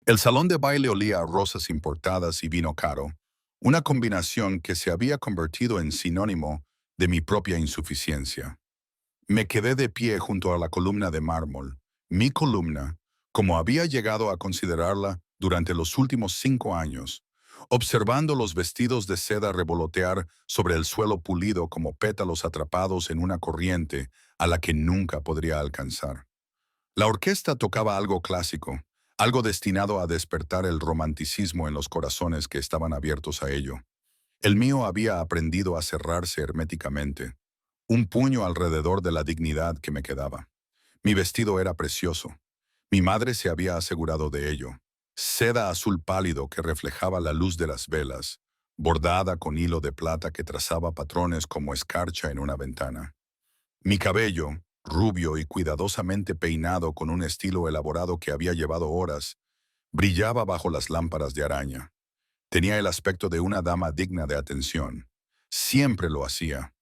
El salón de baile olía a rosas importadas y vino caro, una combinación que se había convertido en sinónimo de mi propia insuficiencia. Me quedé de pie junto a la columna de mármol, mi columna, como había llegado a considerarla durante los últimos 5 años, observando los vestidos de seda revolotear sobre el suelo pulido como pétalos atrapados en una corriente a la que nunca podría alcanzar. La orquesta tocaba algo clásico, algo destinado a despertar el romanticismo en los corazones que estaban abiertos a ello. El mío había aprendido a cerrarse herméticamente, un puño alrededor de la dignidad que me quedaba. Mi vestido era precioso. Mi madre se había asegurado de ello. Seda azul pálido que reflejaba la luz de las velas, bordada con hilo de plata que trazaba patrones como escarcha en una ventana. Mi cabello, rubio y cuidadosamente peinado con un estilo elaborado que había llevado horas, brillaba bajo las lámparas de araña. Tenía el aspecto de una dama digna de atención. Siempre lo hacía.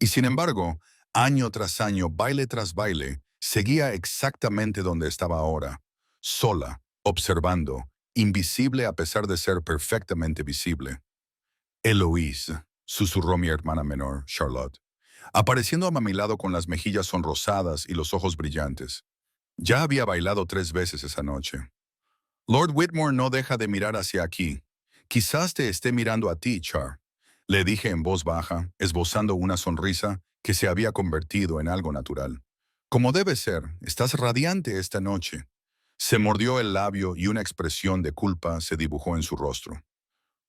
Y sin embargo, año tras año, baile tras baile, seguía exactamente donde estaba ahora, sola, observando, invisible a pesar de ser perfectamente visible. Eloise, susurró mi hermana menor, Charlotte, apareciendo a mi lado con las mejillas sonrosadas y los ojos brillantes. Ya había bailado 3 veces esa noche. Lord Whitmore no deja de mirar hacia aquí. Quizás te esté mirando a ti, Char, le dije en voz baja, esbozando una sonrisa que se había convertido en algo natural. Como debe ser, estás radiante esta noche. Se mordió el labio y una expresión de culpa se dibujó en su rostro.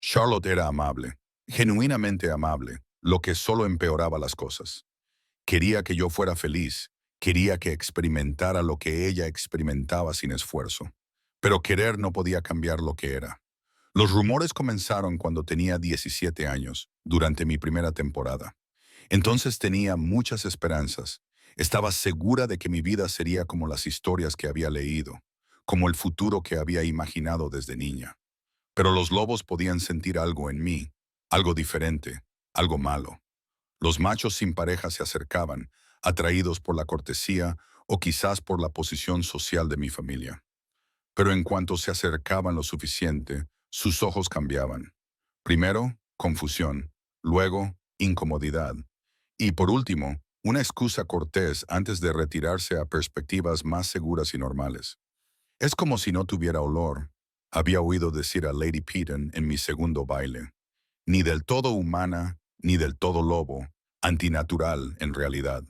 Charlotte era amable, genuinamente amable, lo que solo empeoraba las cosas. Quería que yo fuera feliz, quería que experimentara lo que ella experimentaba sin esfuerzo. Pero querer no podía cambiar lo que era. Los rumores comenzaron cuando tenía 17 años, durante mi primera temporada. Entonces tenía muchas esperanzas. Estaba segura de que mi vida sería como las historias que había leído, como el futuro que había imaginado desde niña. Pero los lobos podían sentir algo en mí, algo diferente, algo malo. Los machos sin pareja se acercaban, atraídos por la cortesía o quizás por la posición social de mi familia. Pero en cuanto se acercaban lo suficiente, sus ojos cambiaban. Primero, confusión, luego, incomodidad, y por último, una excusa cortés antes de retirarse a perspectivas más seguras y normales. Es como si no tuviera olor, había oído decir a Lady Peaton en mi segundo baile. Ni del todo humana, ni del todo lobo, antinatural en realidad.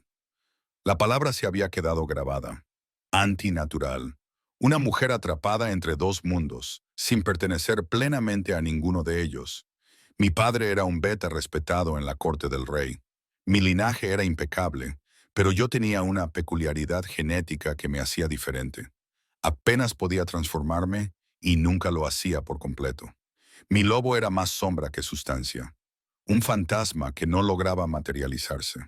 La palabra se había quedado grabada. Antinatural. Una mujer atrapada entre dos mundos, sin pertenecer plenamente a ninguno de ellos. Mi padre era un beta respetado en la corte del rey. Mi linaje era impecable, pero yo tenía una peculiaridad genética que me hacía diferente. Apenas podía transformarme y nunca lo hacía por completo. Mi lobo era más sombra que sustancia, un fantasma que no lograba materializarse.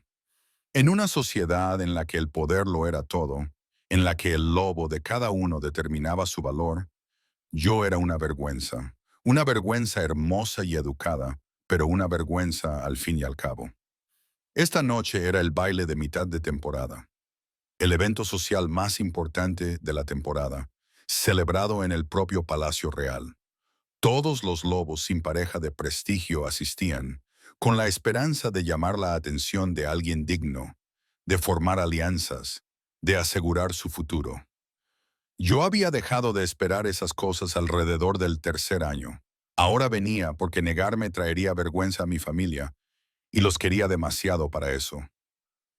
En una sociedad en la que el poder lo era todo, en la que el lobo de cada uno determinaba su valor, yo era una vergüenza hermosa y educada, pero una vergüenza al fin y al cabo. Esta noche era el baile de mitad de temporada, el evento social más importante de la temporada, celebrado en el propio Palacio Real. Todos los lobos sin pareja de prestigio asistían, con la esperanza de llamar la atención de alguien digno, de formar alianzas, de asegurar su futuro. Yo había dejado de esperar esas cosas alrededor del tercer año. Ahora venía porque negarme traería vergüenza a mi familia, y los quería demasiado para eso.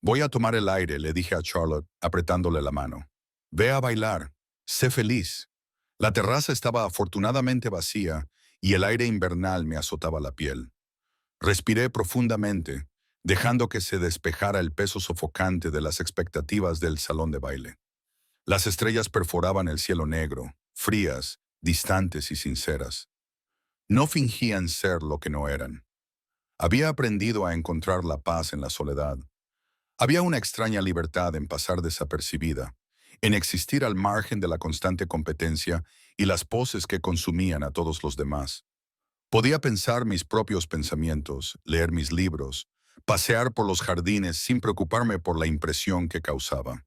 Voy a tomar el aire, le dije a Charlotte, apretándole la mano. Ve a bailar, sé feliz. La terraza estaba afortunadamente vacía y el aire invernal me azotaba la piel. Respiré profundamente, dejando que se despejara el peso sofocante de las expectativas del salón de baile. Las estrellas perforaban el cielo negro, frías, distantes y sinceras. No fingían ser lo que no eran. Había aprendido a encontrar la paz en la soledad. Había una extraña libertad en pasar desapercibida, en existir al margen de la constante competencia y las poses que consumían a todos los demás. Podía pensar mis propios pensamientos, leer mis libros, pasear por los jardines sin preocuparme por la impresión que causaba.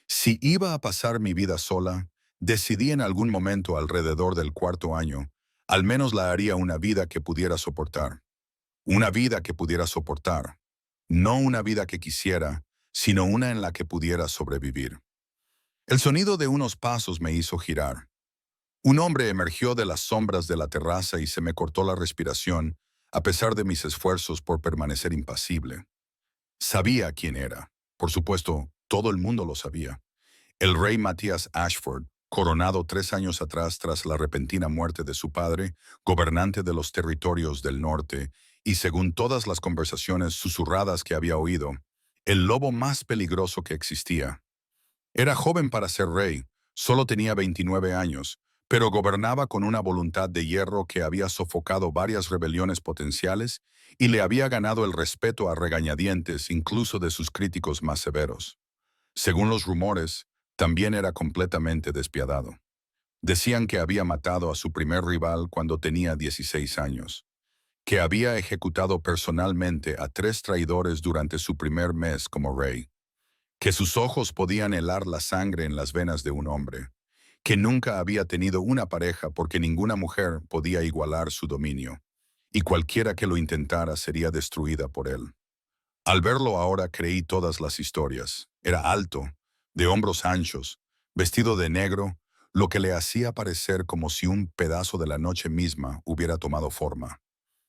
Si iba a pasar mi vida sola, Decidí en algún momento alrededor del cuarto año, al menos la haría una vida que pudiera soportar. Una vida que pudiera soportar. No una vida que quisiera, sino una en la que pudiera sobrevivir. El sonido de unos pasos me hizo girar. Un hombre emergió de las sombras de la terraza y se me cortó la respiración, a pesar de mis esfuerzos por permanecer impasible. Sabía quién era. Por supuesto, todo el mundo lo sabía. El rey Matías Ashford, coronado 3 años atrás tras la repentina muerte de su padre, gobernante de los territorios del norte, y según todas las conversaciones susurradas que había oído, el lobo más peligroso que existía. Era joven para ser rey, solo tenía 29 años, pero gobernaba con una voluntad de hierro que había sofocado varias rebeliones potenciales y le había ganado el respeto a regañadientes incluso de sus críticos más severos. Según los rumores, también era completamente despiadado. Decían que había matado a su primer rival cuando tenía 16 años, que había ejecutado personalmente a 3 traidores durante su primer mes como rey, que sus ojos podían helar la sangre en las venas de un hombre, que nunca había tenido una pareja porque ninguna mujer podía igualar su dominio, y cualquiera que lo intentara sería destruida por él. Al verlo ahora creí todas las historias. Era alto, de hombros anchos, vestido de negro, lo que le hacía parecer como si un pedazo de la noche misma hubiera tomado forma.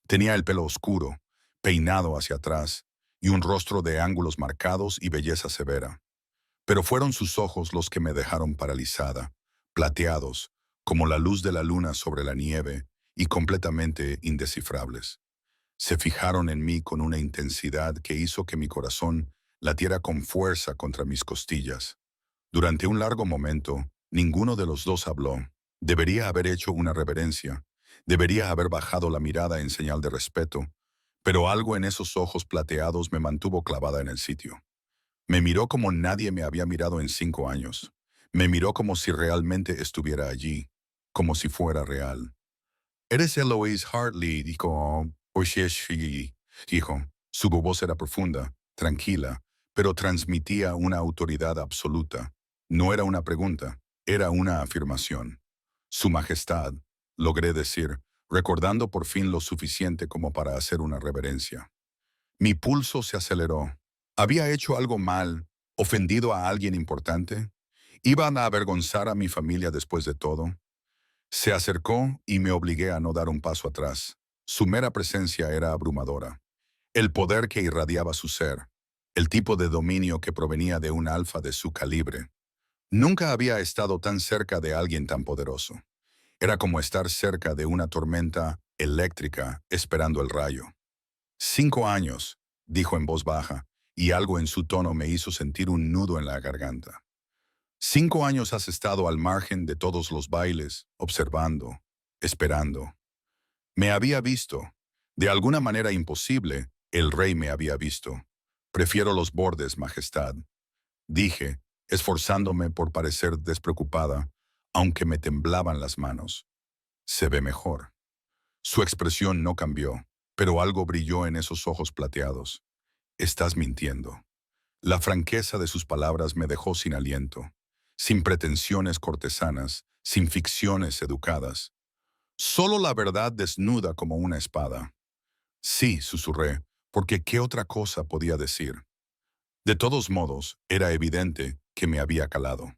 Tenía el pelo oscuro, peinado hacia atrás, y un rostro de ángulos marcados y belleza severa. Pero fueron sus ojos los que me dejaron paralizada, plateados, como la luz de la luna sobre la nieve, y completamente indescifrables. Se fijaron en mí con una intensidad que hizo que mi corazón latiera con fuerza contra mis costillas. Durante un largo momento, ninguno de los dos habló. Debería haber hecho una reverencia. Debería haber bajado la mirada en señal de respeto. Pero algo en esos ojos plateados me mantuvo clavada en el sitio. Me miró como nadie me había mirado en 5 años. Me miró como si realmente estuviera allí, como si fuera real. Eres Eloise Hartley, dijo. Oye, sí, dijo. Su voz era profunda, tranquila, pero transmitía una autoridad absoluta. No era una pregunta, era una afirmación. Su Majestad, logré decir, recordando por fin lo suficiente como para hacer una reverencia. Mi pulso se aceleró. ¿Había hecho algo mal? ¿Ofendido a alguien importante? ¿Iban a avergonzar a mi familia después de todo? Se acercó y me obligué a no dar un paso atrás. Su mera presencia era abrumadora. El poder que irradiaba su ser, el tipo de dominio que provenía de un alfa de su calibre. Nunca había estado tan cerca de alguien tan poderoso. Era como estar cerca de una tormenta eléctrica esperando el rayo. 5 años, dijo en voz baja, y algo en su tono me hizo sentir un nudo en la garganta. 5 años has estado al margen de todos los bailes, observando, esperando. Me había visto. De alguna manera imposible, el rey me había visto. Prefiero los bordes, Majestad. Dije, esforzándome por parecer despreocupada, aunque me temblaban las manos. Se ve mejor. Su expresión no cambió, pero algo brilló en esos ojos plateados. Estás mintiendo. La franqueza de sus palabras me dejó sin aliento, sin pretensiones cortesanas, sin ficciones educadas. Solo la verdad desnuda como una espada. Sí, susurré, porque ¿qué otra cosa podía decir? De todos modos, era evidente que me había calado.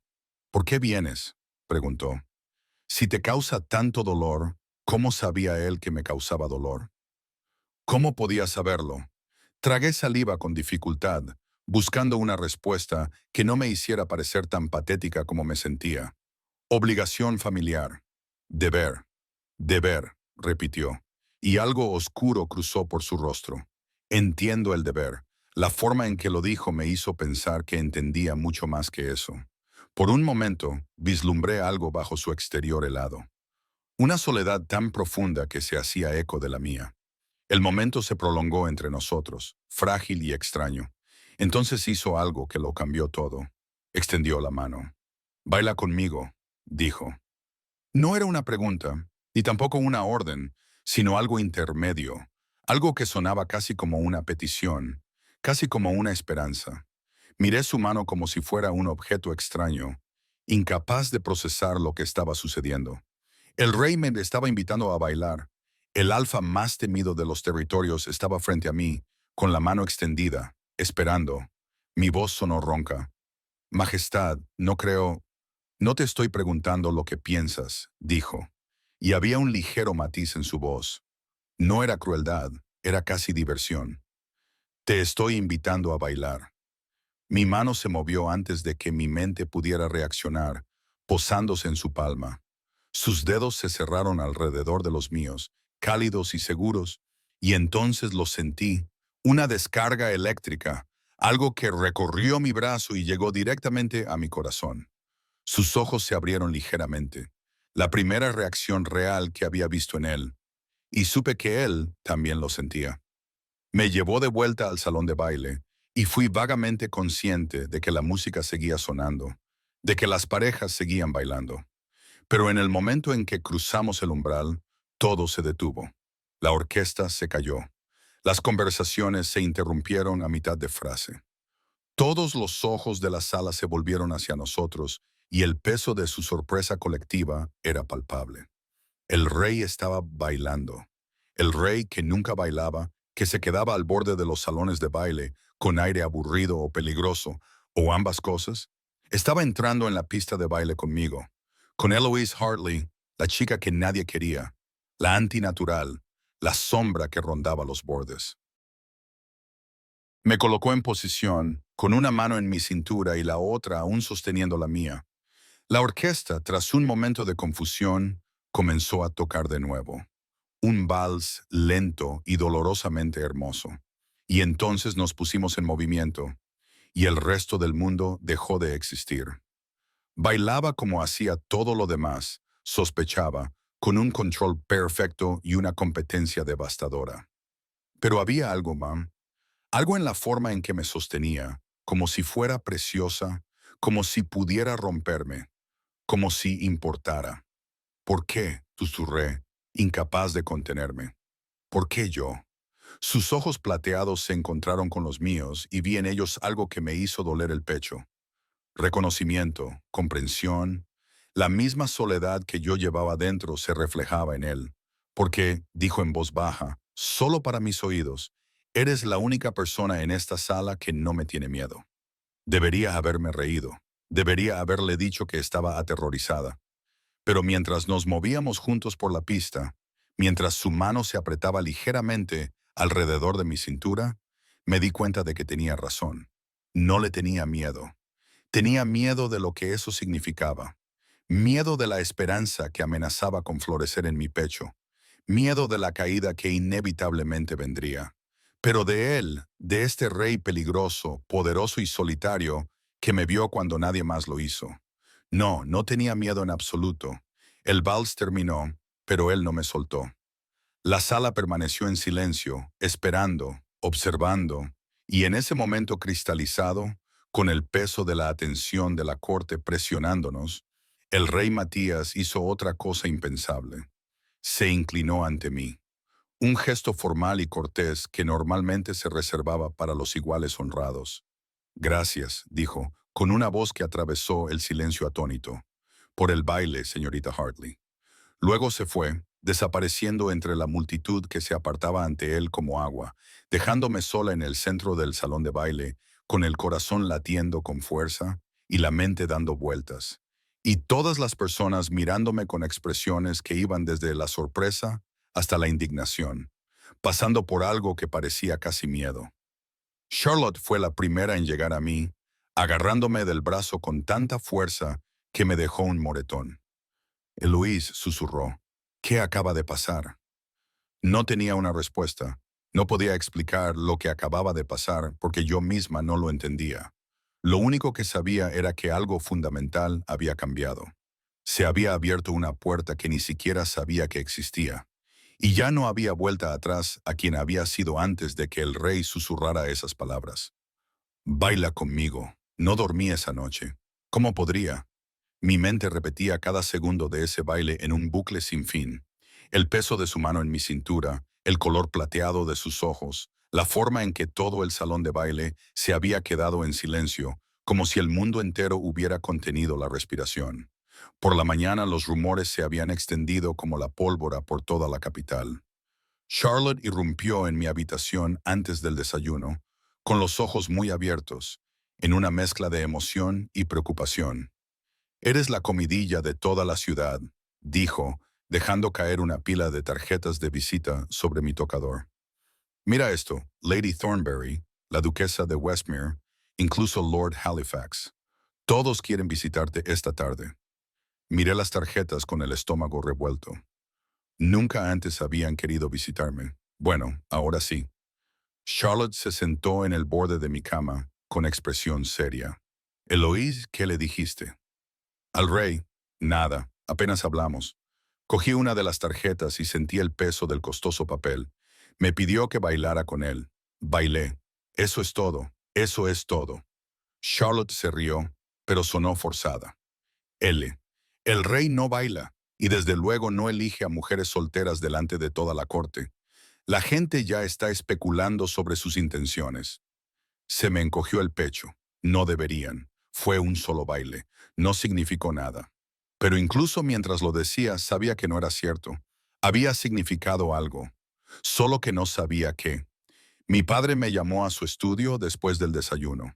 ¿Por qué vienes?, preguntó. Si te causa tanto dolor, ¿cómo sabía él que me causaba dolor? ¿Cómo podía saberlo? Tragué saliva con dificultad, buscando una respuesta que no me hiciera parecer tan patética como me sentía. Obligación familiar. Deber. Deber, repitió, y algo oscuro cruzó por su rostro. Entiendo el deber. La forma en que lo dijo me hizo pensar que entendía mucho más que eso. Por un momento, vislumbré algo bajo su exterior helado. Una soledad tan profunda que se hacía eco de la mía. El momento se prolongó entre nosotros, frágil y extraño. Entonces hizo algo que lo cambió todo. Extendió la mano. «Baila conmigo», dijo. No era una pregunta, ni tampoco una orden, sino algo intermedio, algo que sonaba casi como una petición, casi como una esperanza. Miré su mano como si fuera un objeto extraño, incapaz de procesar lo que estaba sucediendo. El rey me estaba invitando a bailar. El alfa más temido de los territorios estaba frente a mí, con la mano extendida, esperando. Mi voz sonó ronca. Majestad, no creo. No te estoy preguntando lo que piensas, dijo. Y había un ligero matiz en su voz. No era crueldad, era casi diversión. Te estoy invitando a bailar. Mi mano se movió antes de que mi mente pudiera reaccionar, posándose en su palma. Sus dedos se cerraron alrededor de los míos, cálidos y seguros, y entonces los sentí, una descarga eléctrica, algo que recorrió mi brazo y llegó directamente a mi corazón. Sus ojos se abrieron ligeramente, la primera reacción real que había visto en él, y supe que él también lo sentía. Me llevó de vuelta al salón de baile y fui vagamente consciente de que la música seguía sonando, de que las parejas seguían bailando. Pero en el momento en que cruzamos el umbral, todo se detuvo. La orquesta se cayó. Las conversaciones se interrumpieron a mitad de frase. Todos los ojos de la sala se volvieron hacia nosotros y el peso de su sorpresa colectiva era palpable. El rey estaba bailando. El rey que nunca bailaba, que se quedaba al borde de los salones de baile, con aire aburrido o peligroso, o ambas cosas, estaba entrando en la pista de baile conmigo, con Eloise Hartley, la chica que nadie quería, la antinatural, la sombra que rondaba los bordes. Me colocó en posición, con una mano en mi cintura y la otra aún sosteniendo la mía. La orquesta, tras un momento de confusión, comenzó a tocar de nuevo. Un vals lento y dolorosamente hermoso. Y entonces nos pusimos en movimiento, y el resto del mundo dejó de existir. Bailaba como hacía todo lo demás, sospechaba, con un control perfecto y una competencia devastadora. Pero había algo, mam, algo en la forma en que me sostenía, como si fuera preciosa, como si pudiera romperme, como si importara. ¿Por qué? Susurré, incapaz de contenerme. ¿Por qué yo? Sus ojos plateados se encontraron con los míos y vi en ellos algo que me hizo doler el pecho. Reconocimiento, comprensión, la misma soledad que yo llevaba dentro se reflejaba en él. Porque, dijo en voz baja, solo para mis oídos, eres la única persona en esta sala que no me tiene miedo. Debería haberme reído. Debería haberle dicho que estaba aterrorizada. Pero mientras nos movíamos juntos por la pista, mientras su mano se apretaba ligeramente alrededor de mi cintura, me di cuenta de que tenía razón. No le tenía miedo. Tenía miedo de lo que eso significaba. Miedo de la esperanza que amenazaba con florecer en mi pecho. Miedo de la caída que inevitablemente vendría. Pero de él, de este rey peligroso, poderoso y solitario, que me vio cuando nadie más lo hizo. No, no tenía miedo en absoluto. El vals terminó, pero él no me soltó. La sala permaneció en silencio, esperando, observando, y en ese momento cristalizado, con el peso de la atención de la corte presionándonos, el rey Matías hizo otra cosa impensable. Se inclinó ante mí. Un gesto formal y cortés que normalmente se reservaba para los iguales honrados. Gracias, dijo, con una voz que atravesó el silencio atónito. Por el baile, señorita Hartley. Luego se fue, desapareciendo entre la multitud que se apartaba ante él como agua, dejándome sola en el centro del salón de baile, con el corazón latiendo con fuerza y la mente dando vueltas. Y todas las personas mirándome con expresiones que iban desde la sorpresa hasta la indignación, pasando por algo que parecía casi miedo. Charlotte fue la primera en llegar a mí, agarrándome del brazo con tanta fuerza que me dejó un moretón. Eloise susurró, ¿qué acaba de pasar? No tenía una respuesta. No podía explicar lo que acababa de pasar porque yo misma no lo entendía. Lo único que sabía era que algo fundamental había cambiado. Se había abierto una puerta que ni siquiera sabía que existía. Y ya no había vuelta atrás a quien había sido antes de que el rey susurrara esas palabras. Baila conmigo. No dormí esa noche. ¿Cómo podría? Mi mente repetía cada segundo de ese baile en un bucle sin fin. El peso de su mano en mi cintura, el color plateado de sus ojos, la forma en que todo el salón de baile se había quedado en silencio, como si el mundo entero hubiera contenido la respiración. Por la mañana los rumores se habían extendido como la pólvora por toda la capital. Charlotte irrumpió en mi habitación antes del desayuno, con los ojos muy abiertos, en una mezcla de emoción y preocupación. «Eres la comidilla de toda la ciudad», dijo, dejando caer una pila de tarjetas de visita sobre mi tocador. «Mira esto, Lady Thornbury, la duquesa de Westmere, incluso Lord Halifax. Todos quieren visitarte esta tarde». Miré las tarjetas con el estómago revuelto. Nunca antes habían querido visitarme. Bueno, ahora sí. Charlotte se sentó en el borde de mi cama, con expresión seria. «Eloise, ¿qué le dijiste?» «Al rey. Nada. Apenas hablamos». Cogí una de las tarjetas y sentí el peso del costoso papel. Me pidió que bailara con él. Bailé. Eso es todo. Eso es todo. Charlotte se rió, pero sonó forzada. L. El rey no baila, y desde luego no elige a mujeres solteras delante de toda la corte. La gente ya está especulando sobre sus intenciones. Se me encogió el pecho. No deberían. Fue un solo baile. No significó nada. Pero incluso mientras lo decía, sabía que no era cierto. Había significado algo. Solo que no sabía qué. Mi padre me llamó a su estudio después del desayuno.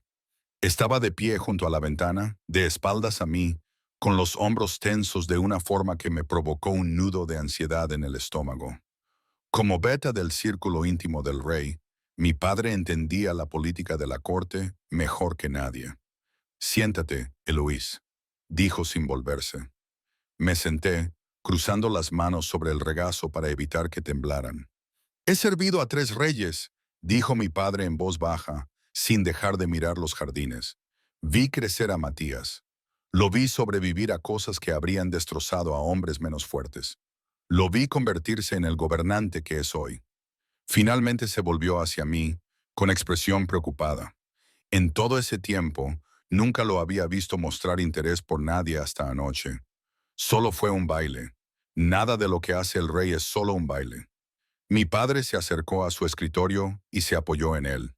Estaba de pie junto a la ventana, de espaldas a mí, con los hombros tensos de una forma que me provocó un nudo de ansiedad en el estómago. Como beta del círculo íntimo del rey, mi padre entendía la política de la corte mejor que nadie. «Siéntate, Eloise», dijo sin volverse. Me senté, cruzando las manos sobre el regazo para evitar que temblaran. «He servido a 3 reyes», dijo mi padre en voz baja, sin dejar de mirar los jardines. «Vi crecer a Matías. Lo vi sobrevivir a cosas que habrían destrozado a hombres menos fuertes. Lo vi convertirse en el gobernante que es hoy». Finalmente se volvió hacia mí, con expresión preocupada. En todo ese tiempo, nunca lo había visto mostrar interés por nadie hasta anoche. Solo fue un baile. Nada de lo que hace el rey es solo un baile. Mi padre se acercó a su escritorio y se apoyó en él.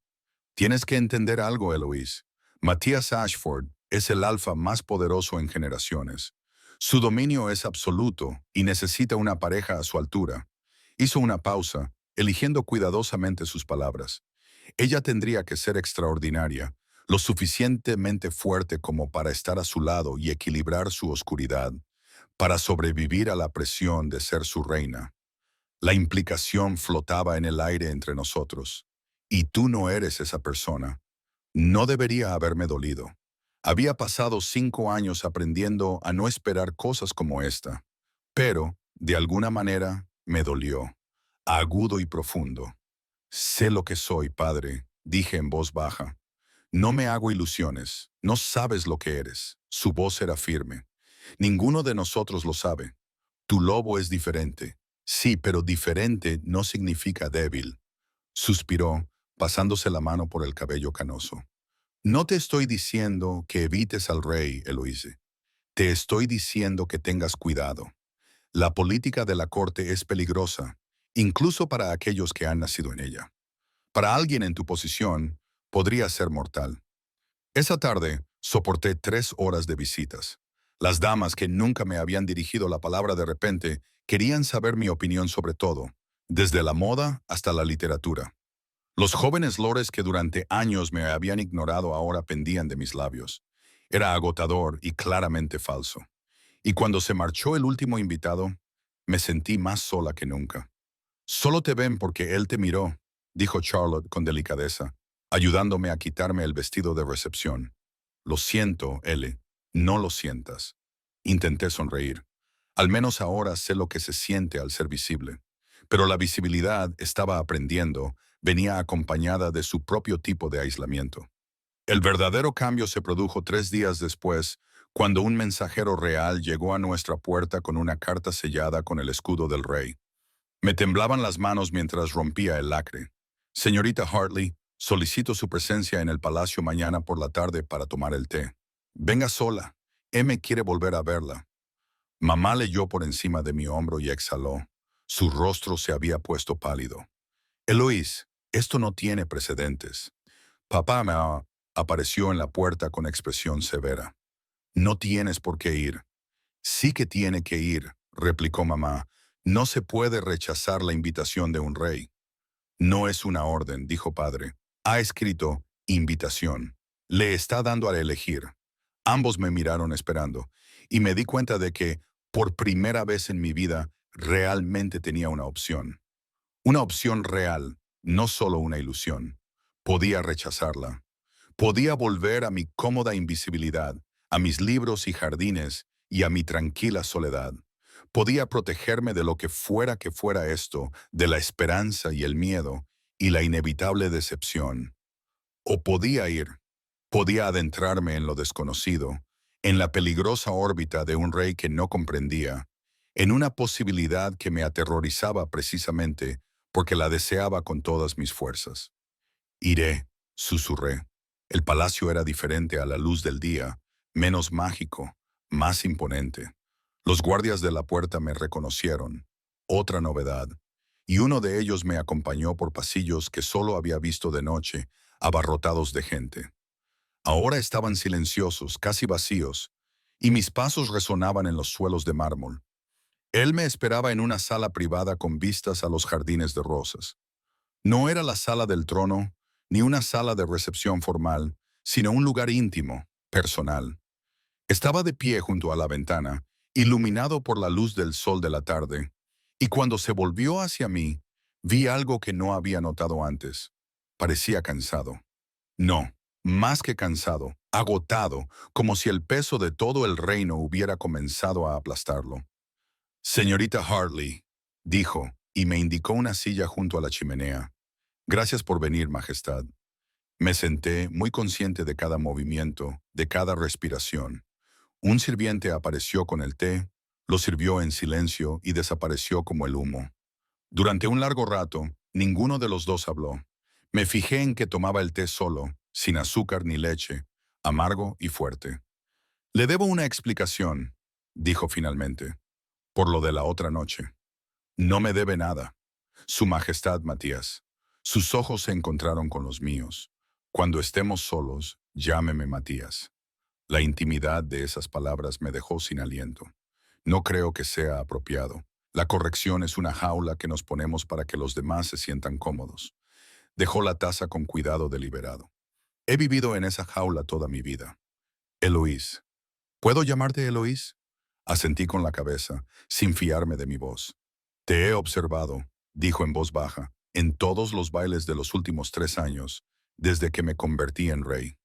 «Tienes que entender algo, Eloise. Matías Ashford es el alfa más poderoso en generaciones. Su dominio es absoluto y necesita una pareja a su altura». Hizo una pausa, eligiendo cuidadosamente sus palabras. Ella tendría que ser extraordinaria, lo suficientemente fuerte como para estar a su lado y equilibrar su oscuridad, para sobrevivir a la presión de ser su reina. La implicación flotaba en el aire entre nosotros. Y tú no eres esa persona. No debería haberme dolido. Había pasado 5 años aprendiendo a no esperar cosas como esta. Pero, de alguna manera, me dolió. Agudo y profundo. «Sé lo que soy, padre», dije en voz baja. «No me hago ilusiones. No sabes lo que eres». Su voz era firme. «Ninguno de nosotros lo sabe. Tu lobo es diferente». «Sí, pero diferente no significa débil». Suspiró, pasándose la mano por el cabello canoso. «No te estoy diciendo que evites al rey, Eloise. Te estoy diciendo que tengas cuidado. La política de la corte es peligrosa, incluso para aquellos que han nacido en ella. Para alguien en tu posición, podría ser mortal». Esa tarde, soporté 3 horas de visitas. Las damas que nunca me habían dirigido la palabra de repente querían saber mi opinión sobre todo, desde la moda hasta la literatura. Los jóvenes lores que durante años me habían ignorado ahora pendían de mis labios. Era agotador y claramente falso. Y cuando se marchó el último invitado, me sentí más sola que nunca. «Solo te ven porque él te miró», dijo Charlotte con delicadeza, ayudándome a quitarme el vestido de recepción. «Lo siento, Elle, no lo sientas». Intenté sonreír. Al menos ahora sé lo que se siente al ser visible. Pero la visibilidad, estaba aprendiendo, venía acompañada de su propio tipo de aislamiento. El verdadero cambio se produjo 3 días después, cuando un mensajero real llegó a nuestra puerta con una carta sellada con el escudo del rey. Me temblaban las manos mientras rompía el lacre. «Señorita Hartley, solicito su presencia en el palacio mañana por la tarde para tomar el té. Venga sola. M quiere volver a verla». Mamá leyó por encima de mi hombro y exhaló. Su rostro se había puesto pálido. «Eloise, esto no tiene precedentes. Papá me ha...» apareció en la puerta con expresión severa. No tienes por qué ir. Sí que tiene que ir, replicó mamá. No se puede rechazar la invitación de un rey. No es una orden, dijo padre. Ha escrito invitación. Le está dando a elegir. Ambos me miraron esperando, y me di cuenta de que, por primera vez en mi vida, realmente tenía una opción. Una opción real, no solo una ilusión. Podía rechazarla. Podía volver a mi cómoda invisibilidad, a mis libros y jardines y a mi tranquila soledad. Podía protegerme de lo que fuera esto, de la esperanza y el miedo y la inevitable decepción. O podía ir, podía adentrarme en lo desconocido, en la peligrosa órbita de un rey que no comprendía, en una posibilidad que me aterrorizaba precisamente porque la deseaba con todas mis fuerzas. Iré, susurré. El palacio era diferente a la luz del día, menos mágico, más imponente. Los guardias de la puerta me reconocieron. Otra novedad. Y uno de ellos me acompañó por pasillos que solo había visto de noche, abarrotados de gente. Ahora estaban silenciosos, casi vacíos, y mis pasos resonaban en los suelos de mármol. Él me esperaba en una sala privada con vistas a los jardines de rosas. No era la sala del trono, ni una sala de recepción formal, sino un lugar íntimo, personal. Estaba de pie junto a la ventana, iluminado por la luz del sol de la tarde, y cuando se volvió hacia mí, vi algo que no había notado antes. Parecía cansado. No, más que cansado, agotado, como si el peso de todo el reino hubiera comenzado a aplastarlo. Señorita Hartley, dijo, y me indicó una silla junto a la chimenea. Gracias por venir, Majestad. Me senté, muy consciente de cada movimiento, de cada respiración. Un sirviente apareció con el té, lo sirvió en silencio y desapareció como el humo. Durante un largo rato, ninguno de los dos habló. Me fijé en que tomaba el té solo, sin azúcar ni leche, amargo y fuerte. Le debo una explicación, dijo finalmente, por lo de la otra noche. No me debe nada. Su Majestad, Matías. Sus ojos se encontraron con los míos. Cuando estemos solos, llámeme Matías. La intimidad de esas palabras me dejó sin aliento. No creo que sea apropiado. La corrección es una jaula que nos ponemos para que los demás se sientan cómodos. Dejó la taza con cuidado deliberado. He vivido en esa jaula toda mi vida. Eloís. ¿Puedo llamarte Eloís? Asentí con la cabeza, sin fiarme de mi voz. Te he observado, dijo en voz baja, en todos los bailes de los últimos 3 años, desde que me convertí en rey.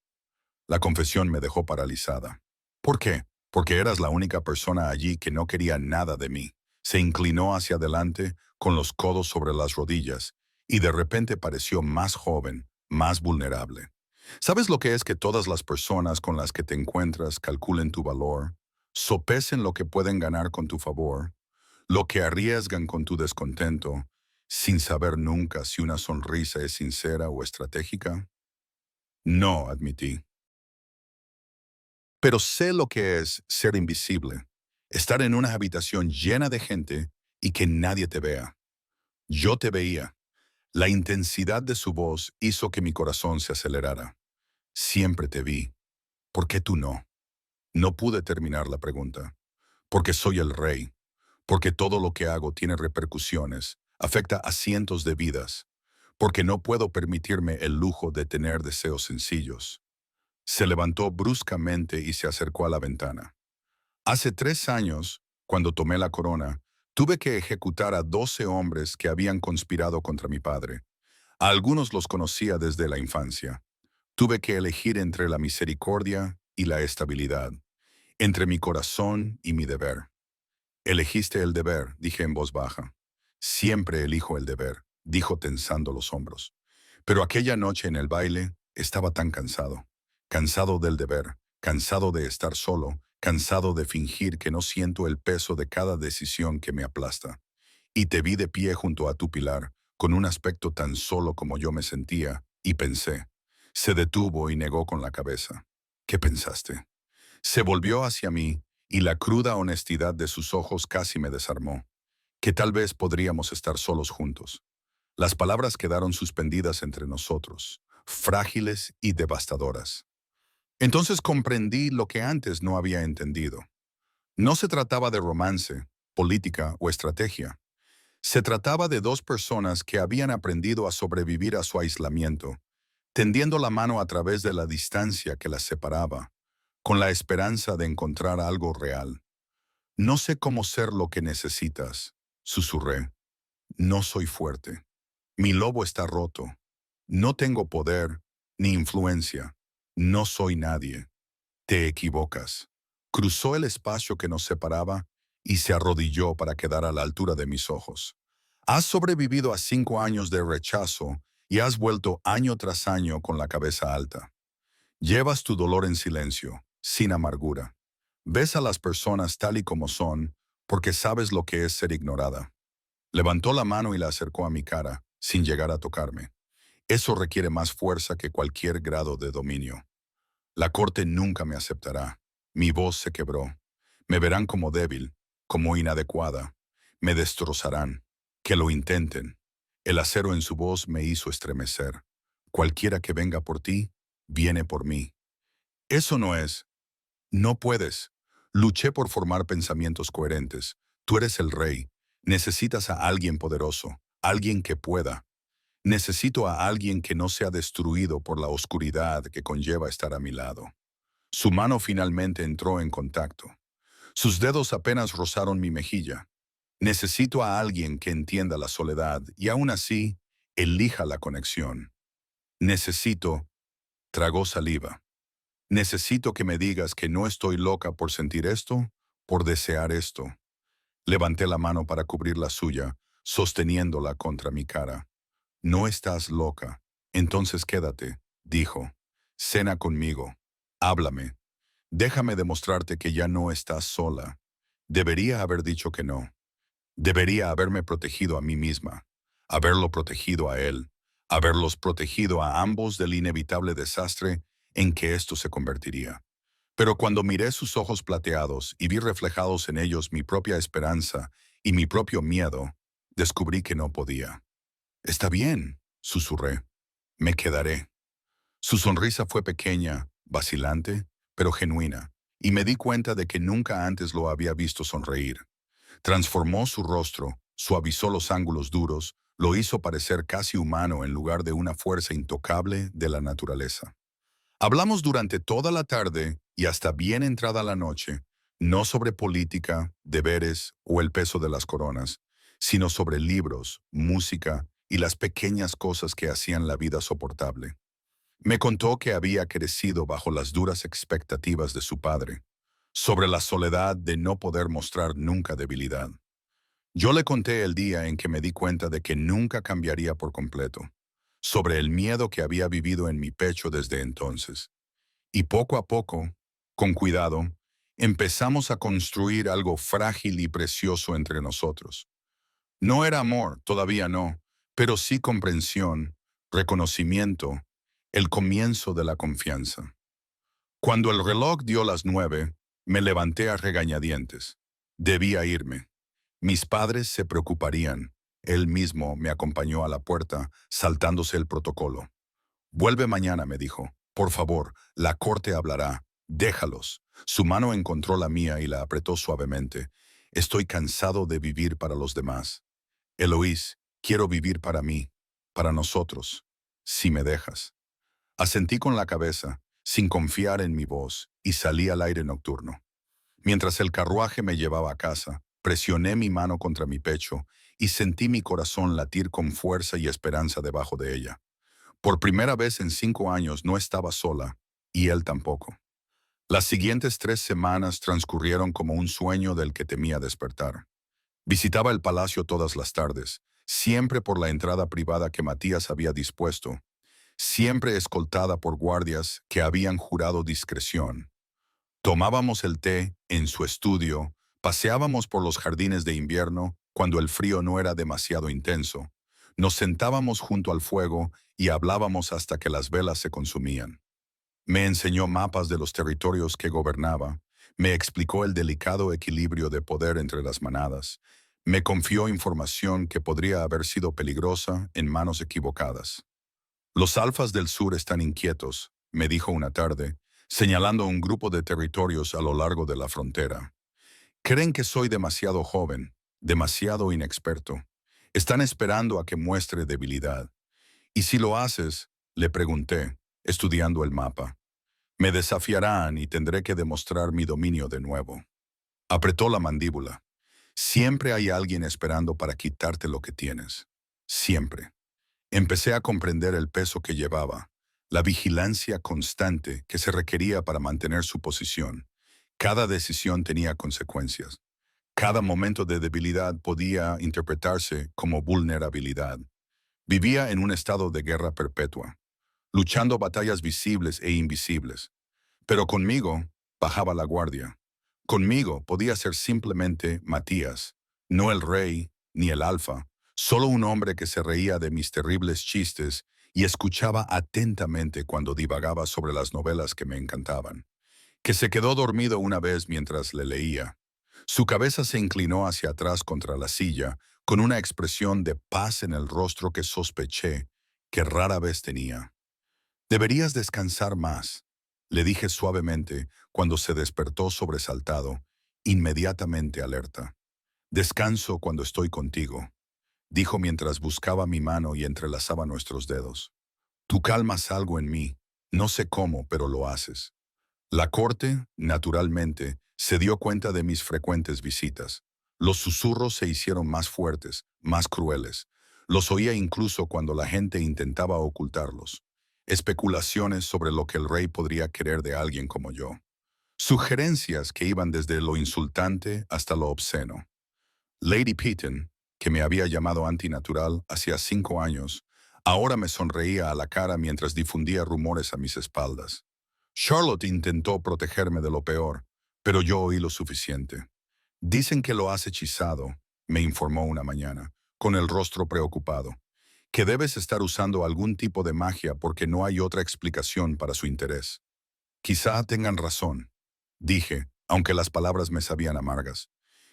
La confesión me dejó paralizada. ¿Por qué? Porque eras la única persona allí que no quería nada de mí. Se inclinó hacia adelante, con los codos sobre las rodillas, y de repente pareció más joven, más vulnerable. ¿Sabes lo que es que todas las personas con las que te encuentras calculen tu valor, sopesen lo que pueden ganar con tu favor, lo que arriesgan con tu descontento, sin saber nunca si una sonrisa es sincera o estratégica? No, admití. Pero sé lo que es ser invisible, estar en una habitación llena de gente y que nadie te vea. Yo te veía. La intensidad de su voz hizo que mi corazón se acelerara. Siempre te vi. ¿Por qué tú no? No pude terminar la pregunta. Porque soy el rey. Porque todo lo que hago tiene repercusiones, afecta a cientos de vidas. Porque no puedo permitirme el lujo de tener deseos sencillos. Se levantó bruscamente y se acercó a la ventana. Hace 3 años, cuando tomé la corona, tuve que ejecutar a 12 hombres que habían conspirado contra mi padre. A algunos los conocía desde la infancia. Tuve que elegir entre la misericordia y la estabilidad, entre mi corazón y mi deber. Elegiste el deber, dije en voz baja. Siempre elijo el deber, dijo tensando los hombros. Pero aquella noche en el baile estaba tan cansado. Cansado del deber, cansado de estar solo, cansado de fingir que no siento el peso de cada decisión que me aplasta. Y te vi de pie junto a tu pilar, con un aspecto tan solo como yo me sentía, y pensé. Se detuvo y negó con la cabeza. ¿Qué pensaste? Se volvió hacia mí, y la cruda honestidad de sus ojos casi me desarmó. Que tal vez podríamos estar solos juntos. Las palabras quedaron suspendidas entre nosotros. frágiles y devastadoras. Entonces comprendí lo que antes no había entendido. No se trataba de romance, política o estrategia. Se trataba de dos personas que habían aprendido a sobrevivir a su aislamiento, tendiendo la mano a través de la distancia que las separaba, con la esperanza de encontrar algo real. No sé cómo ser lo que necesitas, susurré. No soy fuerte. Mi lobo está roto. No tengo poder ni influencia. No soy nadie. Te equivocas. Cruzó el espacio que nos separaba y se arrodilló para quedar a la altura de mis ojos. Has sobrevivido a 5 años de rechazo y has vuelto año tras año con la cabeza alta. Llevas tu dolor en silencio, sin amargura. Ves a las personas tal y como son porque sabes lo que es ser ignorada. Levantó la mano y la acercó a mi cara, sin llegar a tocarme. Eso requiere más fuerza que cualquier grado de dominio. La corte nunca me aceptará. Mi voz se quebró. Me verán como débil, como inadecuada. Me destrozarán. Que lo intenten. El acero en su voz me hizo estremecer. Cualquiera que venga por ti, viene por mí. Eso no es. No puedes. Luché por formar pensamientos coherentes. Tú eres el rey. Necesitas a alguien poderoso, alguien que pueda. Necesito a alguien que no sea destruido por la oscuridad que conlleva estar a mi lado. Su mano finalmente entró en contacto. Sus dedos apenas rozaron mi mejilla. Necesito a alguien que entienda la soledad y aún así elija la conexión. Necesito, tragó saliva. Necesito que me digas que no estoy loca por sentir esto, por desear esto. Levanté la mano para cubrir la suya, sosteniéndola contra mi cara. No estás loca. Entonces quédate, dijo. Cena conmigo. Háblame. Déjame demostrarte que ya no estás sola. Debería haber dicho que no. Debería haberme protegido a mí misma, haberlo protegido a él, haberlos protegido a ambos del inevitable desastre en que esto se convertiría. Pero cuando miré sus ojos plateados y vi reflejados en ellos mi propia esperanza y mi propio miedo, descubrí que no podía. Está bien, susurré. Me quedaré. Su sonrisa fue pequeña, vacilante, pero genuina, y me di cuenta de que nunca antes lo había visto sonreír. Transformó su rostro, suavizó los ángulos duros, lo hizo parecer casi humano en lugar de una fuerza intocable de la naturaleza. Hablamos durante toda la tarde y hasta bien entrada la noche, no sobre política, deberes o el peso de las coronas, sino sobre libros, música y las pequeñas cosas que hacían la vida soportable. Me contó que había crecido bajo las duras expectativas de su padre, sobre la soledad de no poder mostrar nunca debilidad. Yo le conté el día en que me di cuenta de que nunca cambiaría por completo, sobre el miedo que había vivido en mi pecho desde entonces. Y poco a poco, con cuidado, empezamos a construir algo frágil y precioso entre nosotros. No era amor, todavía no, pero sí comprensión, reconocimiento, el comienzo de la confianza. Cuando el reloj dio las 9, me levanté a regañadientes. Debía irme. Mis padres se preocuparían. Él mismo me acompañó a la puerta, saltándose el protocolo. Vuelve mañana, me dijo. Por favor, la corte hablará. Déjalos. Su mano encontró la mía y la apretó suavemente. Estoy cansado de vivir para los demás. Eloís, quiero vivir para mí, para nosotros, si me dejas. Asentí con la cabeza, sin confiar en mi voz, y salí al aire nocturno. Mientras el carruaje me llevaba a casa, presioné mi mano contra mi pecho y sentí mi corazón latir con fuerza y esperanza debajo de ella. Por primera vez en 5 años no estaba sola, y él tampoco. Las siguientes 3 semanas transcurrieron como un sueño del que temía despertar. Visitaba el palacio todas las tardes, siempre por la entrada privada que Matías había dispuesto, siempre escoltada por guardias que habían jurado discreción. Tomábamos el té en su estudio, paseábamos por los jardines de invierno cuando el frío no era demasiado intenso, nos sentábamos junto al fuego y hablábamos hasta que las velas se consumían. Me enseñó mapas de los territorios que gobernaba, me explicó el delicado equilibrio de poder entre las manadas, me confió información que podría haber sido peligrosa en manos equivocadas. Los alfas del sur están inquietos, me dijo una tarde, señalando un grupo de territorios a lo largo de la frontera. Creen que soy demasiado joven, demasiado inexperto. Están esperando a que muestre debilidad. ¿Y si lo haces? Le pregunté, estudiando el mapa. Me desafiarán y tendré que demostrar mi dominio de nuevo. Apretó la mandíbula. Siempre hay alguien esperando para quitarte lo que tienes. Siempre. Empecé a comprender el peso que llevaba, la vigilancia constante que se requería para mantener su posición. Cada decisión tenía consecuencias. Cada momento de debilidad podía interpretarse como vulnerabilidad. Vivía en un estado de guerra perpetua, luchando batallas visibles e invisibles. Pero conmigo bajaba la guardia. Conmigo podía ser simplemente Matías, no el rey ni el alfa, solo un hombre que se reía de mis terribles chistes y escuchaba atentamente cuando divagaba sobre las novelas que me encantaban, que se quedó dormido una vez mientras le leía. Su cabeza se inclinó hacia atrás contra la silla, con una expresión de paz en el rostro que sospeché que rara vez tenía. Deberías descansar más, le dije suavemente cuando se despertó sobresaltado, inmediatamente alerta. Descanso cuando estoy contigo, dijo mientras buscaba mi mano y entrelazaba nuestros dedos. Tú calmas algo en mí, no sé cómo, pero lo haces. La corte, naturalmente, se dio cuenta de mis frecuentes visitas. Los susurros se hicieron más fuertes, más crueles. Los oía incluso cuando la gente intentaba ocultarlos. Especulaciones sobre lo que el rey podría querer de alguien como yo. Sugerencias que iban desde lo insultante hasta lo obsceno. Lady Peyton, que me había llamado antinatural hacía 5 años, ahora me sonreía a la cara mientras difundía rumores a mis espaldas. Charlotte intentó protegerme de lo peor, pero yo oí lo suficiente. Dicen que lo has hechizado, me informó una mañana, con el rostro preocupado, que debes estar usando algún tipo de magia porque no hay otra explicación para su interés. Quizá tengan razón, dije, aunque las palabras me sabían amargas.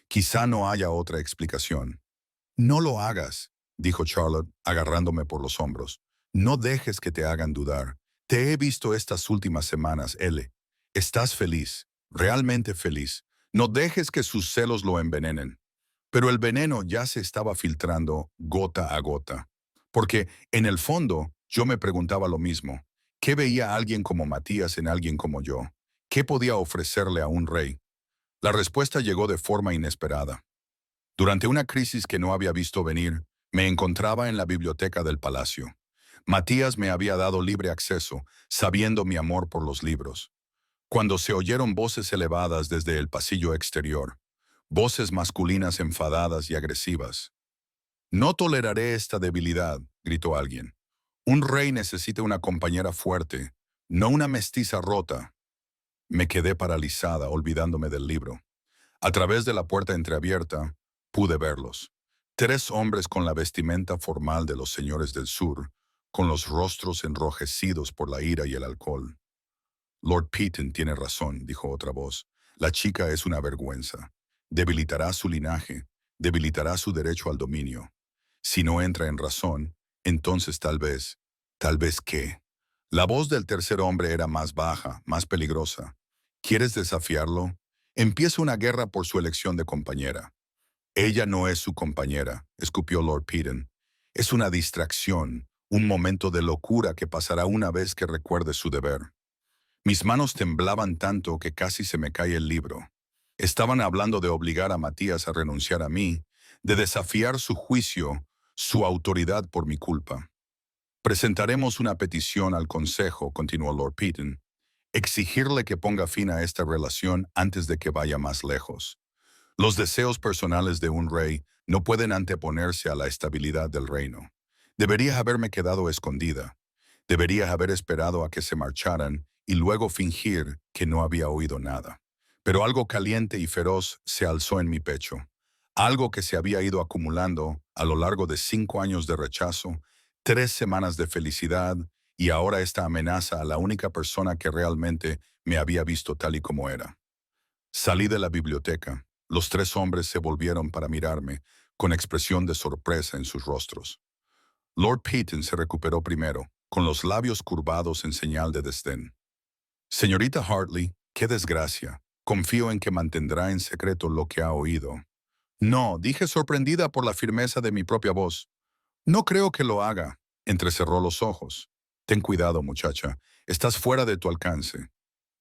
Quizá no haya otra explicación. No lo hagas, dijo Charlotte, agarrándome por los hombros. No dejes que te hagan dudar. Te he visto estas últimas semanas, L. Estás feliz, realmente feliz. No dejes que sus celos lo envenenen. Pero el veneno ya se estaba filtrando gota a gota. Porque, en el fondo, yo me preguntaba lo mismo. ¿Qué veía alguien como Matías en alguien como yo? ¿Qué podía ofrecerle a un rey? La respuesta llegó de forma inesperada. Durante una crisis que no había visto venir, me encontraba en la biblioteca del palacio. Matías me había dado libre acceso, sabiendo mi amor por los libros. Cuando se oyeron voces elevadas desde el pasillo exterior, voces masculinas enfadadas y agresivas. No toleraré esta debilidad, gritó alguien. Un rey necesita una compañera fuerte, no una mestiza rota. Me quedé paralizada, olvidándome del libro. A través de la puerta entreabierta, pude verlos. 3 hombres con la vestimenta formal de los señores del sur, con los rostros enrojecidos por la ira y el alcohol. Lord Peyton tiene razón, dijo otra voz. La chica es una vergüenza. Debilitará su linaje, debilitará su derecho al dominio. Si no entra en razón, entonces tal vez qué. La voz del tercer hombre era más baja, más peligrosa. ¿Quieres desafiarlo? Empieza una guerra por su elección de compañera. Ella no es su compañera, escupió Lord Peyton. Es una distracción, un momento de locura que pasará una vez que recuerde su deber. Mis manos temblaban tanto que casi se me cae el libro. Estaban hablando de obligar a Matías a renunciar a mí, de desafiar su juicio, su autoridad por mi culpa. Presentaremos una petición al Consejo, continuó Lord Peyton, exigirle que ponga fin a esta relación antes de que vaya más lejos. Los deseos personales de un rey no pueden anteponerse a la estabilidad del reino. Debería haberme quedado escondida. Debería haber esperado a que se marcharan y luego fingir que no había oído nada. Pero algo caliente y feroz se alzó en mi pecho. Algo que se había ido acumulando a lo largo de 5 años de rechazo, 3 semanas de felicidad y ahora esta amenaza a la única persona que realmente me había visto tal y como era. Salí de la biblioteca. Los 3 hombres se volvieron para mirarme, con expresión de sorpresa en sus rostros. Lord Peyton se recuperó primero. con los labios curvados en señal de desdén. Señorita Hartley, qué desgracia. Confío en que mantendrá en secreto lo que ha oído. No, dije sorprendida por la firmeza de mi propia voz. No creo que lo haga. Entrecerró los ojos. Ten cuidado, muchacha. Estás fuera de tu alcance.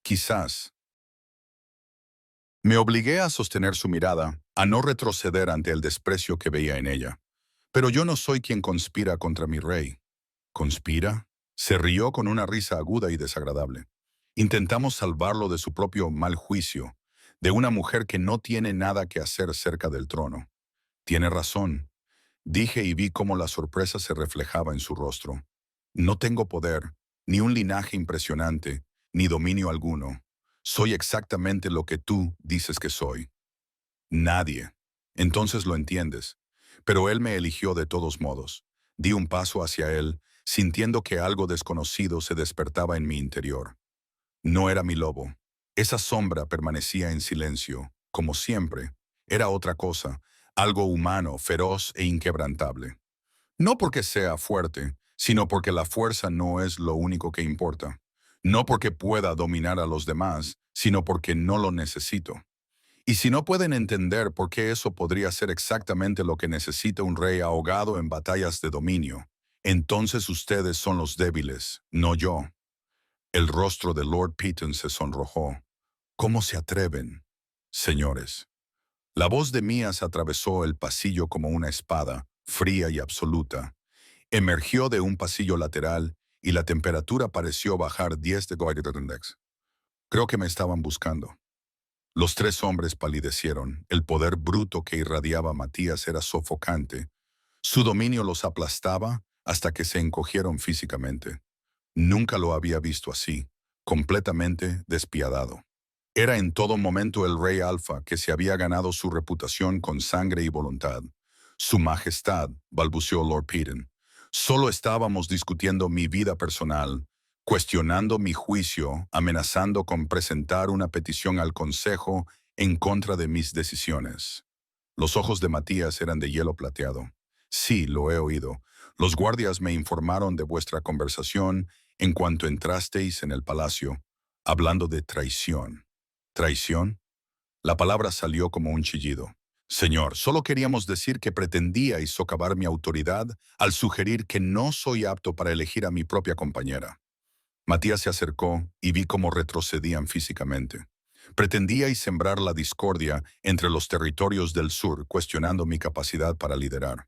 Quizás. Me obligué a sostener su mirada, a no retroceder ante el desprecio que veía en ella. Pero yo no soy quien conspira contra mi rey. ¿Conspira? Se rió con una risa aguda y desagradable. Intentamos salvarlo de su propio mal juicio, de una mujer que no tiene nada que hacer cerca del trono. Tiene razón, dije y vi cómo la sorpresa se reflejaba en su rostro. No tengo poder, ni un linaje impresionante, ni dominio alguno. Soy exactamente lo que tú dices que soy. Nadie. Entonces lo entiendes. Pero él me eligió de todos modos. Di un paso hacia él, sintiendo que algo desconocido se despertaba en mi interior. No era mi lobo. Esa sombra permanecía en silencio, como siempre. Era otra cosa, algo humano, feroz e inquebrantable. No porque sea fuerte, sino porque la fuerza no es lo único que importa. No porque pueda dominar a los demás, sino porque no lo necesito. Y si no pueden entender por qué eso podría ser exactamente lo que necesita un rey ahogado en batallas de dominio, entonces ustedes son los débiles, no yo. El rostro de Lord Peaton se sonrojó. ¿Cómo se atreven, señores? La voz de Mías atravesó el pasillo como una espada, fría y absoluta. Emergió de un pasillo lateral y la temperatura pareció bajar 10 de Index. Creo que me estaban buscando. Los tres hombres palidecieron. El poder bruto que irradiaba Matías era sofocante. Su dominio los aplastaba hasta que se encogieron físicamente. Nunca lo había visto así, completamente despiadado. Era en todo momento el rey Alfa que se había ganado su reputación con sangre y voluntad. Su majestad, balbuceó Lord Peaton. Solo estábamos discutiendo mi vida personal, cuestionando mi juicio, amenazando con presentar una petición al Consejo en contra de mis decisiones. Los ojos de Matías eran de hielo plateado. Sí, lo he oído. Los guardias me informaron de vuestra conversación en cuanto entrasteis en el palacio, hablando de traición. ¿Traición? La palabra salió como un chillido. Señor, solo queríamos decir que pretendíais socavar mi autoridad al sugerir que no soy apto para elegir a mi propia compañera. Matías se acercó y vi cómo retrocedían físicamente. Pretendíais sembrar la discordia entre los territorios del sur, cuestionando mi capacidad para liderar.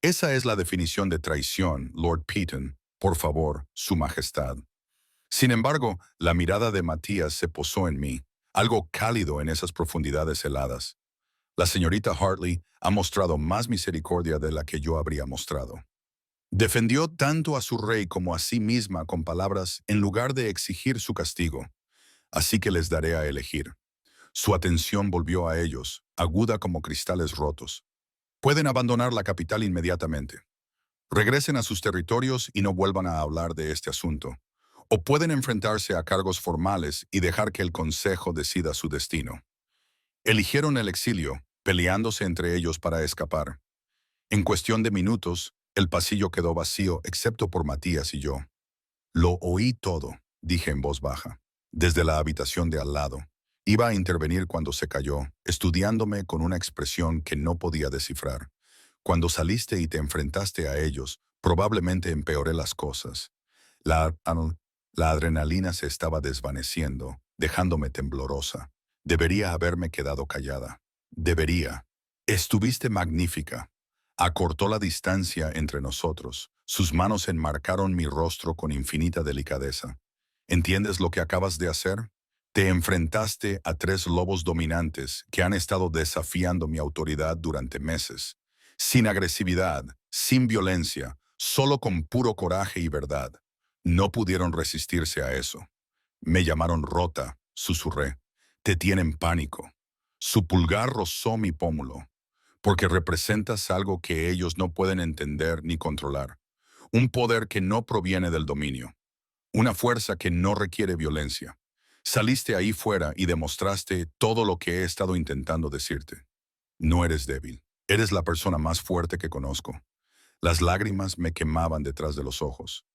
Esa es la definición de traición, Lord Peaton. Por favor, Su Majestad. Sin embargo, la mirada de Matías se posó en mí, algo cálido en esas profundidades heladas. La señorita Hartley ha mostrado más misericordia de la que yo habría mostrado. Defendió tanto a su rey como a sí misma con palabras en lugar de exigir su castigo. Así que les daré a elegir. Su atención volvió a ellos, aguda como cristales rotos. Pueden abandonar la capital inmediatamente. Regresen a sus territorios y no vuelvan a hablar de este asunto. O pueden enfrentarse a cargos formales y dejar que el Consejo decida su destino. Eligieron el exilio, peleándose entre ellos para escapar. En cuestión de minutos, el pasillo quedó vacío excepto por Matías y yo. Lo oí todo, dije en voz baja, desde la habitación de al lado. Iba a intervenir cuando se calló, estudiándome con una expresión que no podía descifrar. Cuando saliste y te enfrentaste a ellos, probablemente empeoré las cosas. La, la adrenalina se estaba desvaneciendo, dejándome temblorosa. Debería haberme quedado callada. Debería. Estuviste magnífica. Acortó la distancia entre nosotros. Sus manos enmarcaron mi rostro con infinita delicadeza. ¿Entiendes lo que acabas de hacer? Te enfrentaste a tres lobos dominantes que han estado desafiando mi autoridad durante meses. Sin agresividad, sin violencia, solo con puro coraje y verdad. No pudieron resistirse a eso. Me llamaron rota, susurré. Te tienen pánico. Su pulgar rozó mi pómulo, porque representas algo que ellos no pueden entender ni controlar. Un poder que no proviene del dominio. Una fuerza que no requiere violencia. Saliste ahí fuera y demostraste todo lo que he estado intentando decirte. No eres débil. Eres la persona más fuerte que conozco. Las lágrimas me quemaban detrás de los ojos.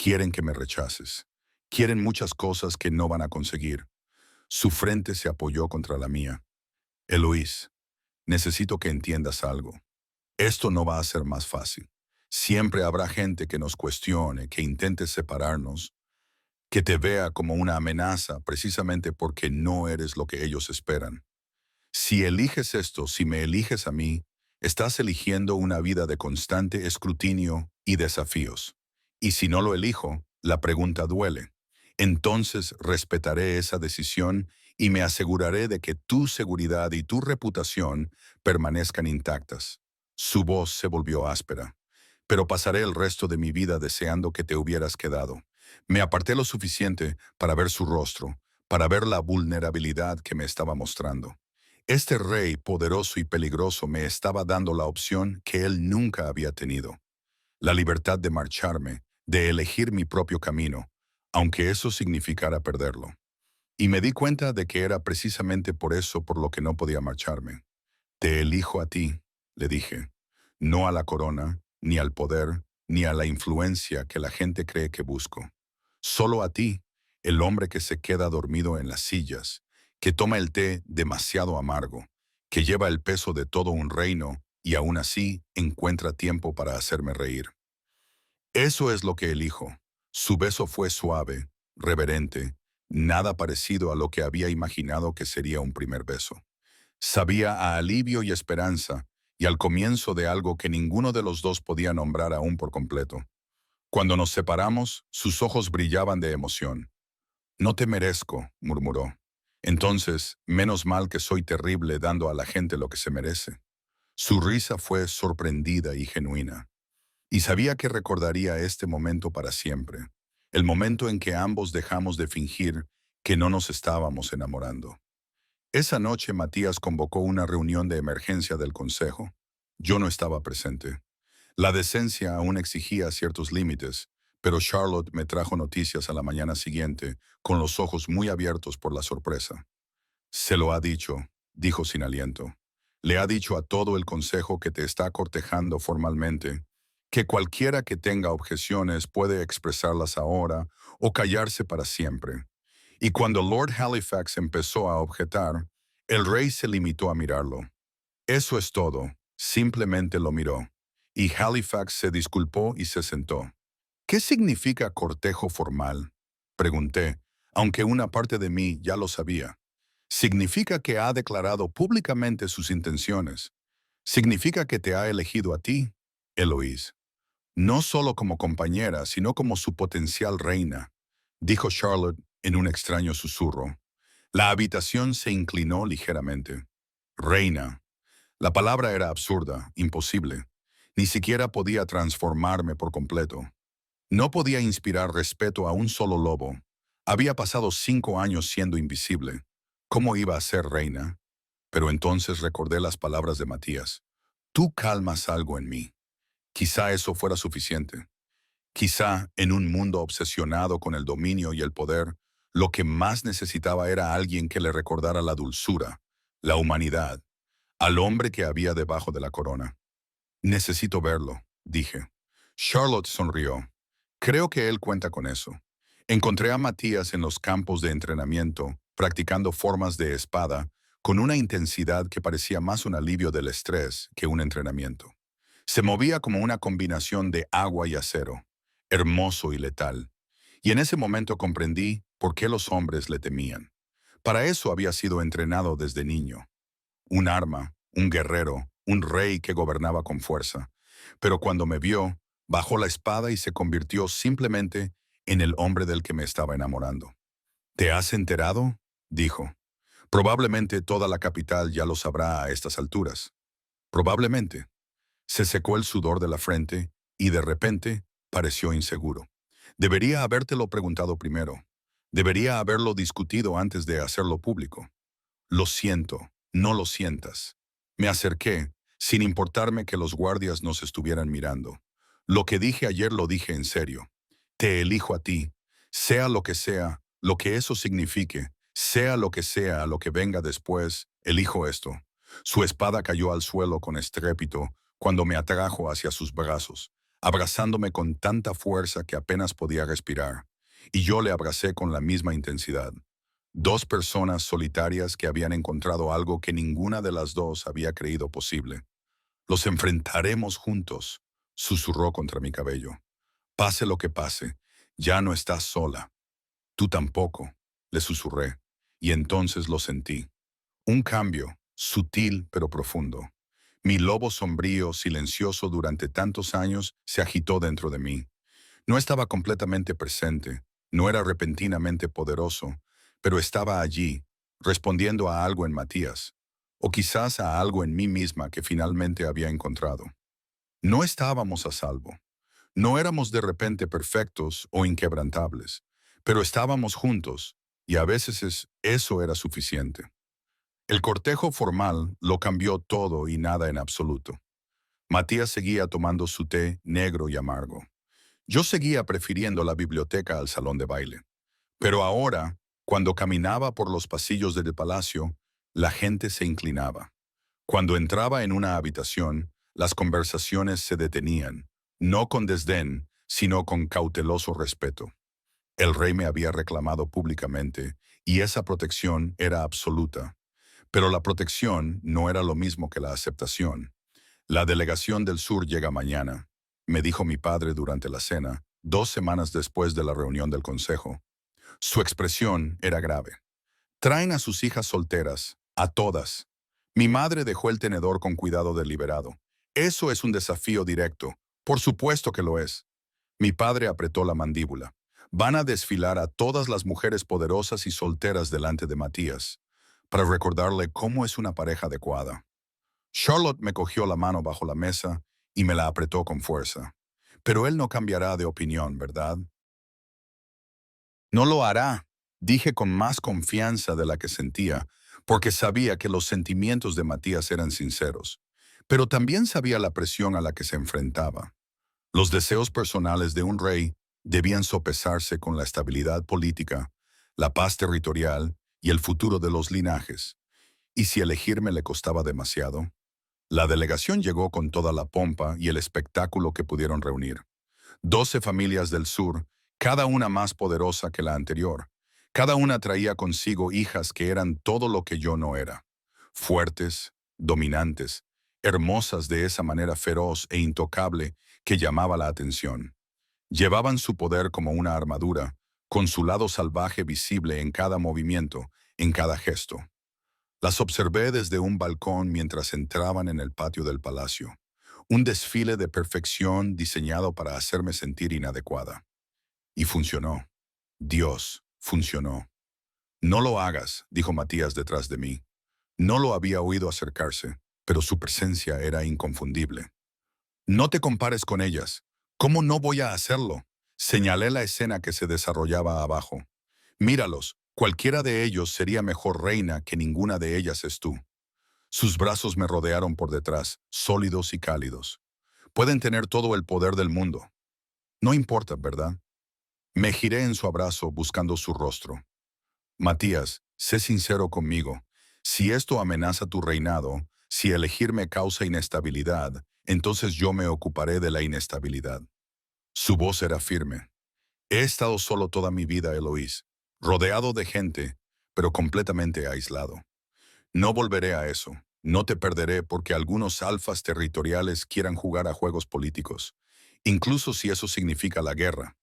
Quieren que me rechaces. Quieren muchas cosas que no van a conseguir. Su frente se apoyó contra la mía. Eloís, necesito que entiendas algo. Esto no va a ser más fácil. Siempre habrá gente que nos cuestione, que intente separarnos, que te vea como una amenaza precisamente porque no eres lo que ellos esperan. Si eliges esto, si me eliges a mí, estás eligiendo una vida de constante escrutinio y desafíos. Y si no lo elijo, la pregunta duele. Entonces respetaré esa decisión y me aseguraré de que tu seguridad y tu reputación permanezcan intactas. Su voz se volvió áspera. Pero pasaré el resto de mi vida deseando que te hubieras quedado. Me aparté lo suficiente para ver su rostro, para ver la vulnerabilidad que me estaba mostrando. Este rey poderoso y peligroso me estaba dando la opción que él nunca había tenido, la libertad de marcharme, de elegir mi propio camino, aunque eso significara perderlo. Y me di cuenta de que era precisamente por eso por lo que no podía marcharme. Te elijo a ti, le dije, no a la corona, ni al poder, ni a la influencia que la gente cree que busco. Solo a ti, el hombre que se queda dormido en las sillas, que toma el té demasiado amargo, que lleva el peso de todo un reino y aún así encuentra tiempo para hacerme reír. Eso es lo que elijo. Su beso fue suave, reverente, nada parecido a lo que había imaginado que sería un primer beso. Sabía a alivio y esperanza, y al comienzo de algo que ninguno de los dos podía nombrar aún por completo. Cuando nos separamos, sus ojos brillaban de emoción. No te merezco, murmuró. Entonces, menos mal que soy terrible dando a la gente lo que se merece. Su risa fue sorprendida y genuina. Y sabía que recordaría este momento para siempre, el momento en que ambos dejamos de fingir que no nos estábamos enamorando. Esa noche Matías convocó una reunión de emergencia del consejo. Yo no estaba presente. La decencia aún exigía ciertos límites, pero Charlotte me trajo noticias a la mañana siguiente, con los ojos muy abiertos por la sorpresa. Se lo ha dicho, dijo sin aliento. Le ha dicho a todo el consejo que te está cortejando formalmente, que cualquiera que tenga objeciones puede expresarlas ahora o callarse para siempre. Y cuando Lord Halifax empezó a objetar, el rey se limitó a mirarlo. Eso es todo, simplemente lo miró. Y Halifax se disculpó y se sentó. ¿Qué significa cortejo formal? Pregunté, aunque una parte de mí ya lo sabía. Significa que ha declarado públicamente sus intenciones. Significa que te ha elegido a ti, Eloís. No solo como compañera, sino como su potencial reina, dijo Charlotte en un extraño susurro. La habitación se inclinó ligeramente. Reina. La palabra era absurda, imposible. Ni siquiera podía transformarme por completo. No podía inspirar respeto a un solo lobo. Había pasado 5 años siendo invisible. ¿Cómo iba a ser reina? Pero entonces recordé las palabras de Matías. Tú calmas algo en mí. Quizá eso fuera suficiente. Quizá, en un mundo obsesionado con el dominio y el poder, lo que más necesitaba era alguien que le recordara la dulzura, la humanidad, al hombre que había debajo de la corona. Necesito verlo, dije. Charlotte sonrió. Creo que él cuenta con eso. Encontré a Matías en los campos de entrenamiento, practicando formas de espada, con una intensidad que parecía más un alivio del estrés que un entrenamiento. Se movía como una combinación de agua y acero, hermoso y letal. Y en ese momento comprendí por qué los hombres le temían. Para eso había sido entrenado desde niño. Un arma, un guerrero, un rey que gobernaba con fuerza. Pero cuando me vio, bajó la espada y se convirtió simplemente en el hombre del que me estaba enamorando. ¿Te has enterado? Dijo. Probablemente toda la capital ya lo sabrá a estas alturas. Probablemente. Se secó el sudor de la frente y de repente pareció inseguro. Debería habértelo preguntado primero. Debería haberlo discutido antes de hacerlo público. Lo siento, no lo sientas. Me acerqué, sin importarme que los guardias nos estuvieran mirando. Lo que dije ayer lo dije en serio. Te elijo a ti, sea lo que eso signifique, sea lo que venga después, elijo esto. Su espada cayó al suelo con estrépito cuando me atrajo hacia sus brazos. abrazándome con tanta fuerza que apenas podía respirar, y yo le abracé con la misma intensidad. Dos personas solitarias que habían encontrado algo que ninguna de las dos había creído posible. Los enfrentaremos juntos, susurró contra mi cabello. Pase lo que pase, ya no estás sola. Tú tampoco, le susurré, y entonces lo sentí. Un cambio, sutil pero profundo. Mi lobo sombrío, silencioso durante tantos años, se agitó dentro de mí. No estaba completamente presente, no era repentinamente poderoso, pero estaba allí, respondiendo a algo en Matías, o quizás a algo en mí misma que finalmente había encontrado. No estábamos a salvo. No éramos de repente perfectos o inquebrantables, pero estábamos juntos, y a veces eso era suficiente. El cortejo formal lo cambió todo y nada en absoluto. Matías seguía tomando su té negro y amargo. Yo seguía prefiriendo la biblioteca al salón de baile. Pero ahora, cuando caminaba por los pasillos del palacio, la gente se inclinaba. Cuando entraba en una habitación, las conversaciones se detenían, no con desdén, sino con cauteloso respeto. El rey me había reclamado públicamente, y esa protección era absoluta. Pero la protección no era lo mismo que la aceptación. La delegación del sur llega mañana, me dijo mi padre durante la cena, 2 semanas después de la reunión del consejo. Su expresión era grave. Traen a sus hijas solteras, a todas. Mi madre dejó el tenedor con cuidado deliberado. Eso es un desafío directo. Por supuesto que lo es. Mi padre apretó la mandíbula. Van a desfilar a todas las mujeres poderosas y solteras delante de Matías, para recordarle cómo es una pareja adecuada. Charlotte me cogió la mano bajo la mesa y me la apretó con fuerza. Pero él no cambiará de opinión, ¿verdad? No lo hará, dije con más confianza de la que sentía, porque sabía que los sentimientos de Matías eran sinceros, pero también sabía la presión a la que se enfrentaba. Los deseos personales de un rey debían sopesarse con la estabilidad política, la paz territorial y el futuro de los linajes. ¿Y si elegirme le costaba demasiado? La delegación llegó con toda la pompa y el espectáculo que pudieron reunir. 12 familias del sur, cada una más poderosa que la anterior. Cada una traía consigo hijas que eran todo lo que yo no era. Fuertes, dominantes, hermosas de esa manera feroz e intocable que llamaba la atención. Llevaban su poder como una armadura, con su lado salvaje visible en cada movimiento, en cada gesto. Las observé desde un balcón mientras entraban en el patio del palacio. Un desfile de perfección diseñado para hacerme sentir inadecuada. Y funcionó. Dios, funcionó. No lo hagas, dijo Matías detrás de mí. No lo había oído acercarse, pero su presencia era inconfundible. No te compares con ellas. ¿Cómo no voy a hacerlo? Señalé la escena que se desarrollaba abajo. Míralos, cualquiera de ellos sería mejor reina que ninguna de ellas es tú. Sus brazos me rodearon por detrás, sólidos y cálidos. Pueden tener todo el poder del mundo. No importa, ¿verdad? Me giré en su abrazo buscando su rostro. Matías, sé sincero conmigo. Si esto amenaza tu reinado, si elegirme causa inestabilidad, entonces yo me ocuparé de la inestabilidad. Su voz era firme. He estado solo toda mi vida, Eloís, rodeado de gente, pero completamente aislado. No volveré a eso. No te perderé porque algunos alfas territoriales quieran jugar a juegos políticos, incluso si eso significa la guerra.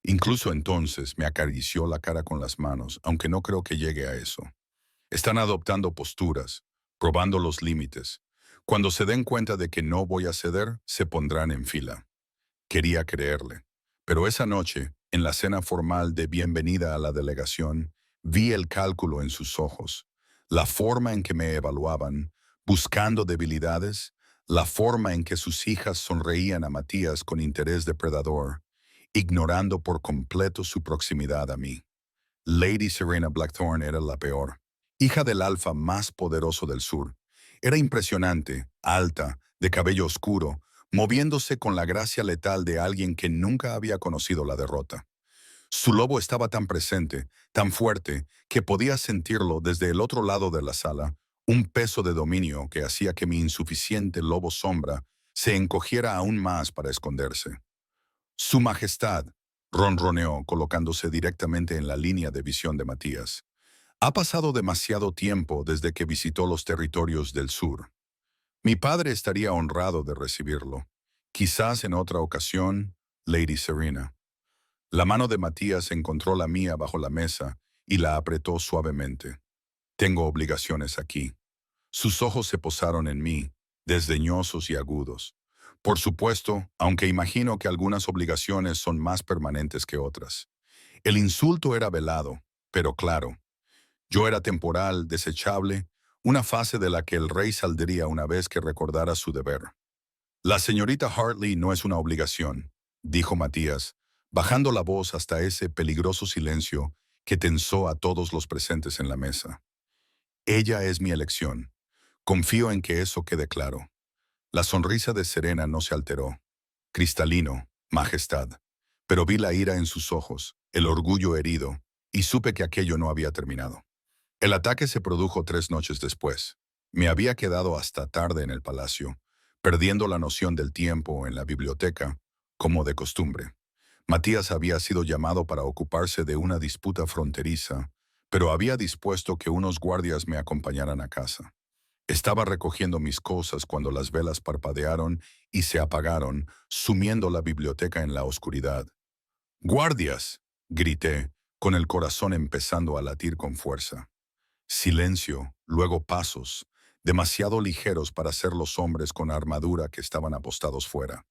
Incluso entonces me acarició la cara con las manos, aunque no creo que llegue a eso. Están adoptando posturas, probando los límites. Cuando se den cuenta de que no voy a ceder, se pondrán en fila. Quería creerle. Pero esa noche, en la cena formal de bienvenida a la delegación, vi el cálculo en sus ojos, la forma en que me evaluaban, buscando debilidades, la forma en que sus hijas sonreían a Matías con interés depredador, ignorando por completo su proximidad a mí. Lady Serena Blackthorne era la peor, hija del alfa más poderoso del sur. Era impresionante, alta, de cabello oscuro, moviéndose con la gracia letal de alguien que nunca había conocido la derrota. Su lobo estaba tan presente, tan fuerte, que podía sentirlo desde el otro lado de la sala, un peso de dominio que hacía que mi insuficiente lobo sombra se encogiera aún más para esconderse. Su Majestad, ronroneó colocándose directamente en la línea de visión de Matías. Ha pasado demasiado tiempo desde que visitó los territorios del sur. Mi padre estaría honrado de recibirlo. Quizás en otra ocasión, Lady Serena. La mano de Matías encontró la mía bajo la mesa y la apretó suavemente. Tengo obligaciones aquí. Sus ojos se posaron en mí, desdeñosos y agudos. Por supuesto, aunque imagino que algunas obligaciones son más permanentes que otras. El insulto era velado, pero claro. Yo era temporal, desechable, una fase de la que el rey saldría una vez que recordara su deber. La señorita Hartley no es una obligación, dijo Matías, bajando la voz hasta ese peligroso silencio que tensó a todos los presentes en la mesa. Ella es mi elección. Confío en que eso quede claro. La sonrisa de Serena no se alteró. Cristalino, majestad. Pero vi la ira en sus ojos, el orgullo herido, y supe que aquello no había terminado. El ataque se produjo 3 noches después. Me había quedado hasta tarde en el palacio, perdiendo la noción del tiempo en la biblioteca, como de costumbre. Matías había sido llamado para ocuparse de una disputa fronteriza, pero había dispuesto que unos guardias me acompañaran a casa. Estaba recogiendo mis cosas cuando las velas parpadearon y se apagaron, sumiendo la biblioteca en la oscuridad. ¡Guardias!, grité, con el corazón empezando a latir con fuerza. Silencio, luego pasos, demasiado ligeros para ser los hombres con armadura que estaban apostados fuera.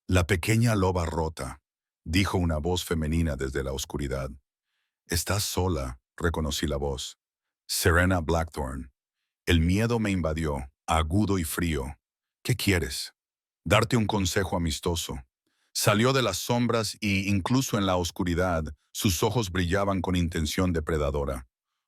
La pequeña loba rota, dijo una voz femenina desde la oscuridad. Estás sola, reconocí la voz. Serena Blackthorne. El miedo me invadió, agudo y frío. ¿Qué quieres? Darte un consejo amistoso. Salió de las sombras y, incluso en la oscuridad, sus ojos brillaban con intención depredadora.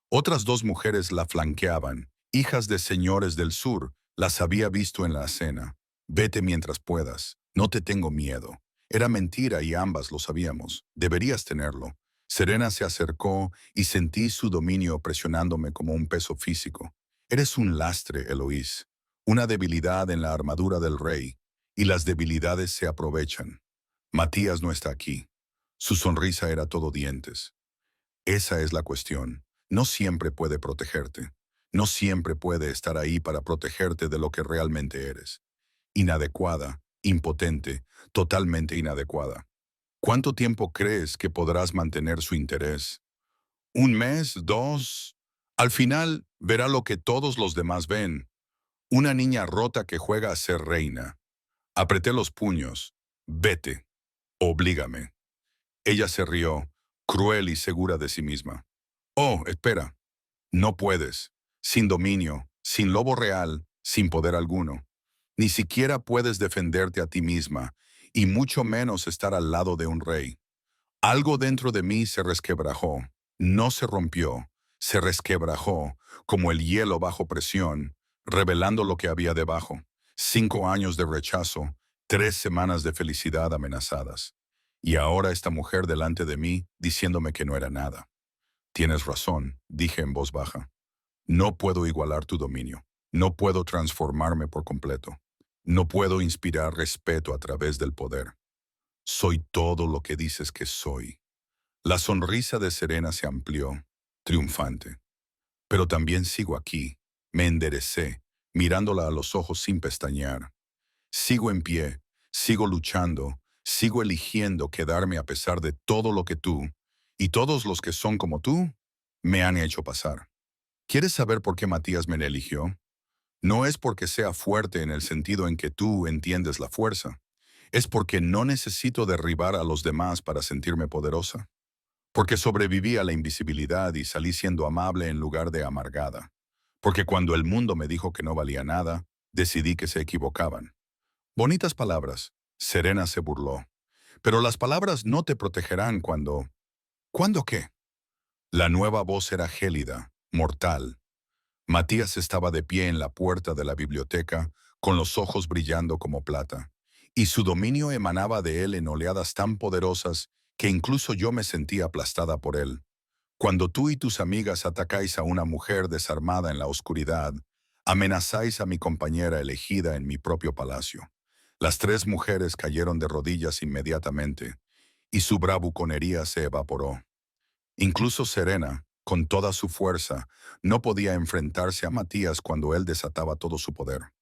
Otras 2 mujeres la flanqueaban, hijas de señores del sur, las había visto en la cena. Vete mientras puedas, no te tengo miedo. Era mentira y ambas lo sabíamos. Deberías tenerlo. Serena se acercó y sentí su dominio presionándome como un peso físico. Eres un lastre, Eloís, una debilidad en la armadura del rey, y las debilidades se aprovechan. Matías no está aquí. Su sonrisa era todo dientes. Esa es la cuestión. No siempre puede protegerte. No siempre puede estar ahí para protegerte de lo que realmente eres. Inadecuada, impotente, totalmente inadecuada. ¿Cuánto tiempo crees que podrás mantener su interés? ¿Un mes? ¿2? Al final, verá lo que todos los demás ven. Una niña rota que juega a ser reina. Apreté los puños. Vete. Oblígame. Ella se rió, cruel y segura de sí misma. Oh, espera. No puedes. Sin dominio, sin lobo real, sin poder alguno. Ni siquiera puedes defenderte a ti misma, y mucho menos estar al lado de un rey. Algo dentro de mí se resquebrajó. No se rompió, se resquebrajó, como el hielo bajo presión, revelando lo que había debajo. 5 años de rechazo, 3 semanas de felicidad amenazadas. Y ahora esta mujer delante de mí, diciéndome que no era nada. Tienes razón, dije en voz baja. No puedo igualar tu dominio. No puedo transformarme por completo. No puedo inspirar respeto a través del poder. Soy todo lo que dices que soy. La sonrisa de Serena se amplió, triunfante. Pero también sigo aquí. Me enderecé, mirándola a los ojos sin pestañear. Sigo en pie, sigo luchando, sigo eligiendo quedarme a pesar de todo lo que tú, y todos los que son como tú, me han hecho pasar. ¿Quieres saber por qué Matías me eligió? No es porque sea fuerte en el sentido en que tú entiendes la fuerza. Es porque no necesito derribar a los demás para sentirme poderosa. Porque sobreviví a la invisibilidad y salí siendo amable en lugar de amargada. Porque cuando el mundo me dijo que no valía nada, decidí que se equivocaban. Bonitas palabras. Serena se burló. Pero las palabras no te protegerán cuando... ¿Cuándo qué? La nueva voz era gélida, mortal. Matías estaba de pie en la puerta de la biblioteca, con los ojos brillando como plata, y su dominio emanaba de él en oleadas tan poderosas que incluso yo me sentía aplastada por él. Cuando tú y tus amigas atacáis a una mujer desarmada en la oscuridad, amenazáis a mi compañera elegida en mi propio palacio. Las 3 mujeres cayeron de rodillas inmediatamente, y su bravuconería se evaporó. Incluso Serena, con toda su fuerza, no podía enfrentarse a Matías cuando él desataba todo su poder.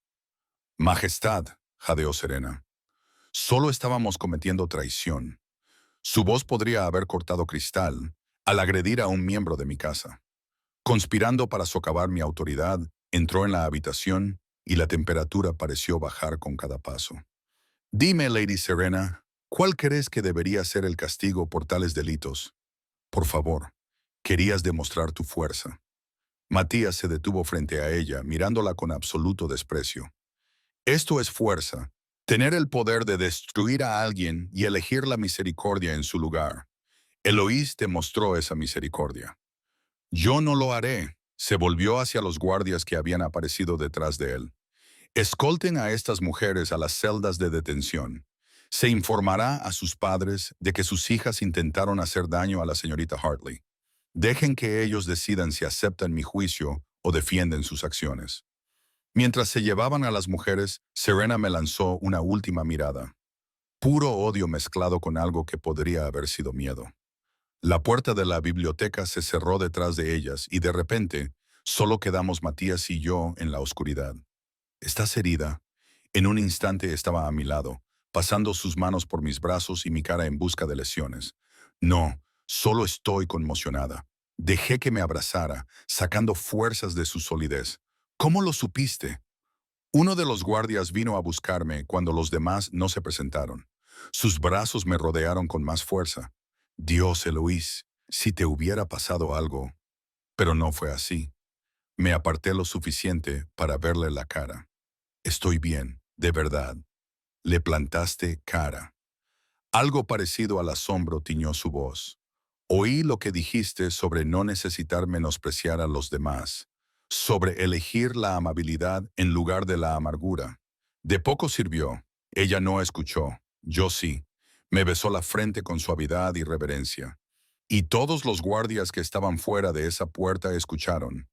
Majestad, jadeó Serena. Solo estábamos cometiendo traición. Su voz podría haber cortado cristal al agredir a un miembro de mi casa. Conspirando para socavar mi autoridad, entró en la habitación y la temperatura pareció bajar con cada paso. Dime, Lady Serena, ¿cuál crees que debería ser el castigo por tales delitos? Por favor, querías demostrar tu fuerza. Matías se detuvo frente a ella, mirándola con absoluto desprecio. Esto es fuerza, tener el poder de destruir a alguien y elegir la misericordia en su lugar. Eloís demostró esa misericordia. Yo no lo haré. Se volvió hacia los guardias que habían aparecido detrás de él. Escolten a estas mujeres a las celdas de detención. Se informará a sus padres de que sus hijas intentaron hacer daño a la señorita Hartley. Dejen que ellos decidan si aceptan mi juicio o defienden sus acciones. Mientras se llevaban a las mujeres, Serena me lanzó una última mirada. Puro odio mezclado con algo que podría haber sido miedo. La puerta de la biblioteca se cerró detrás de ellas y de repente solo quedamos Matías y yo en la oscuridad. ¿Estás herida? En un instante estaba a mi lado, pasando sus manos por mis brazos y mi cara en busca de lesiones. No, solo estoy conmocionada. Dejé que me abrazara, sacando fuerzas de su solidez. ¿Cómo lo supiste? Uno de los guardias vino a buscarme cuando los demás no se presentaron. Sus brazos me rodearon con más fuerza. Dios, Eloís, si te hubiera pasado algo. Pero no fue así. Me aparté lo suficiente para verle la cara. Estoy bien, de verdad. Le plantaste cara. Algo parecido al asombro tiñó su voz. Oí lo que dijiste sobre no necesitar menospreciar a los demás, sobre elegir la amabilidad en lugar de la amargura. De poco sirvió. Ella no escuchó. Yo sí. Me besó la frente con suavidad y reverencia. Y todos los guardias que estaban fuera de esa puerta escucharon.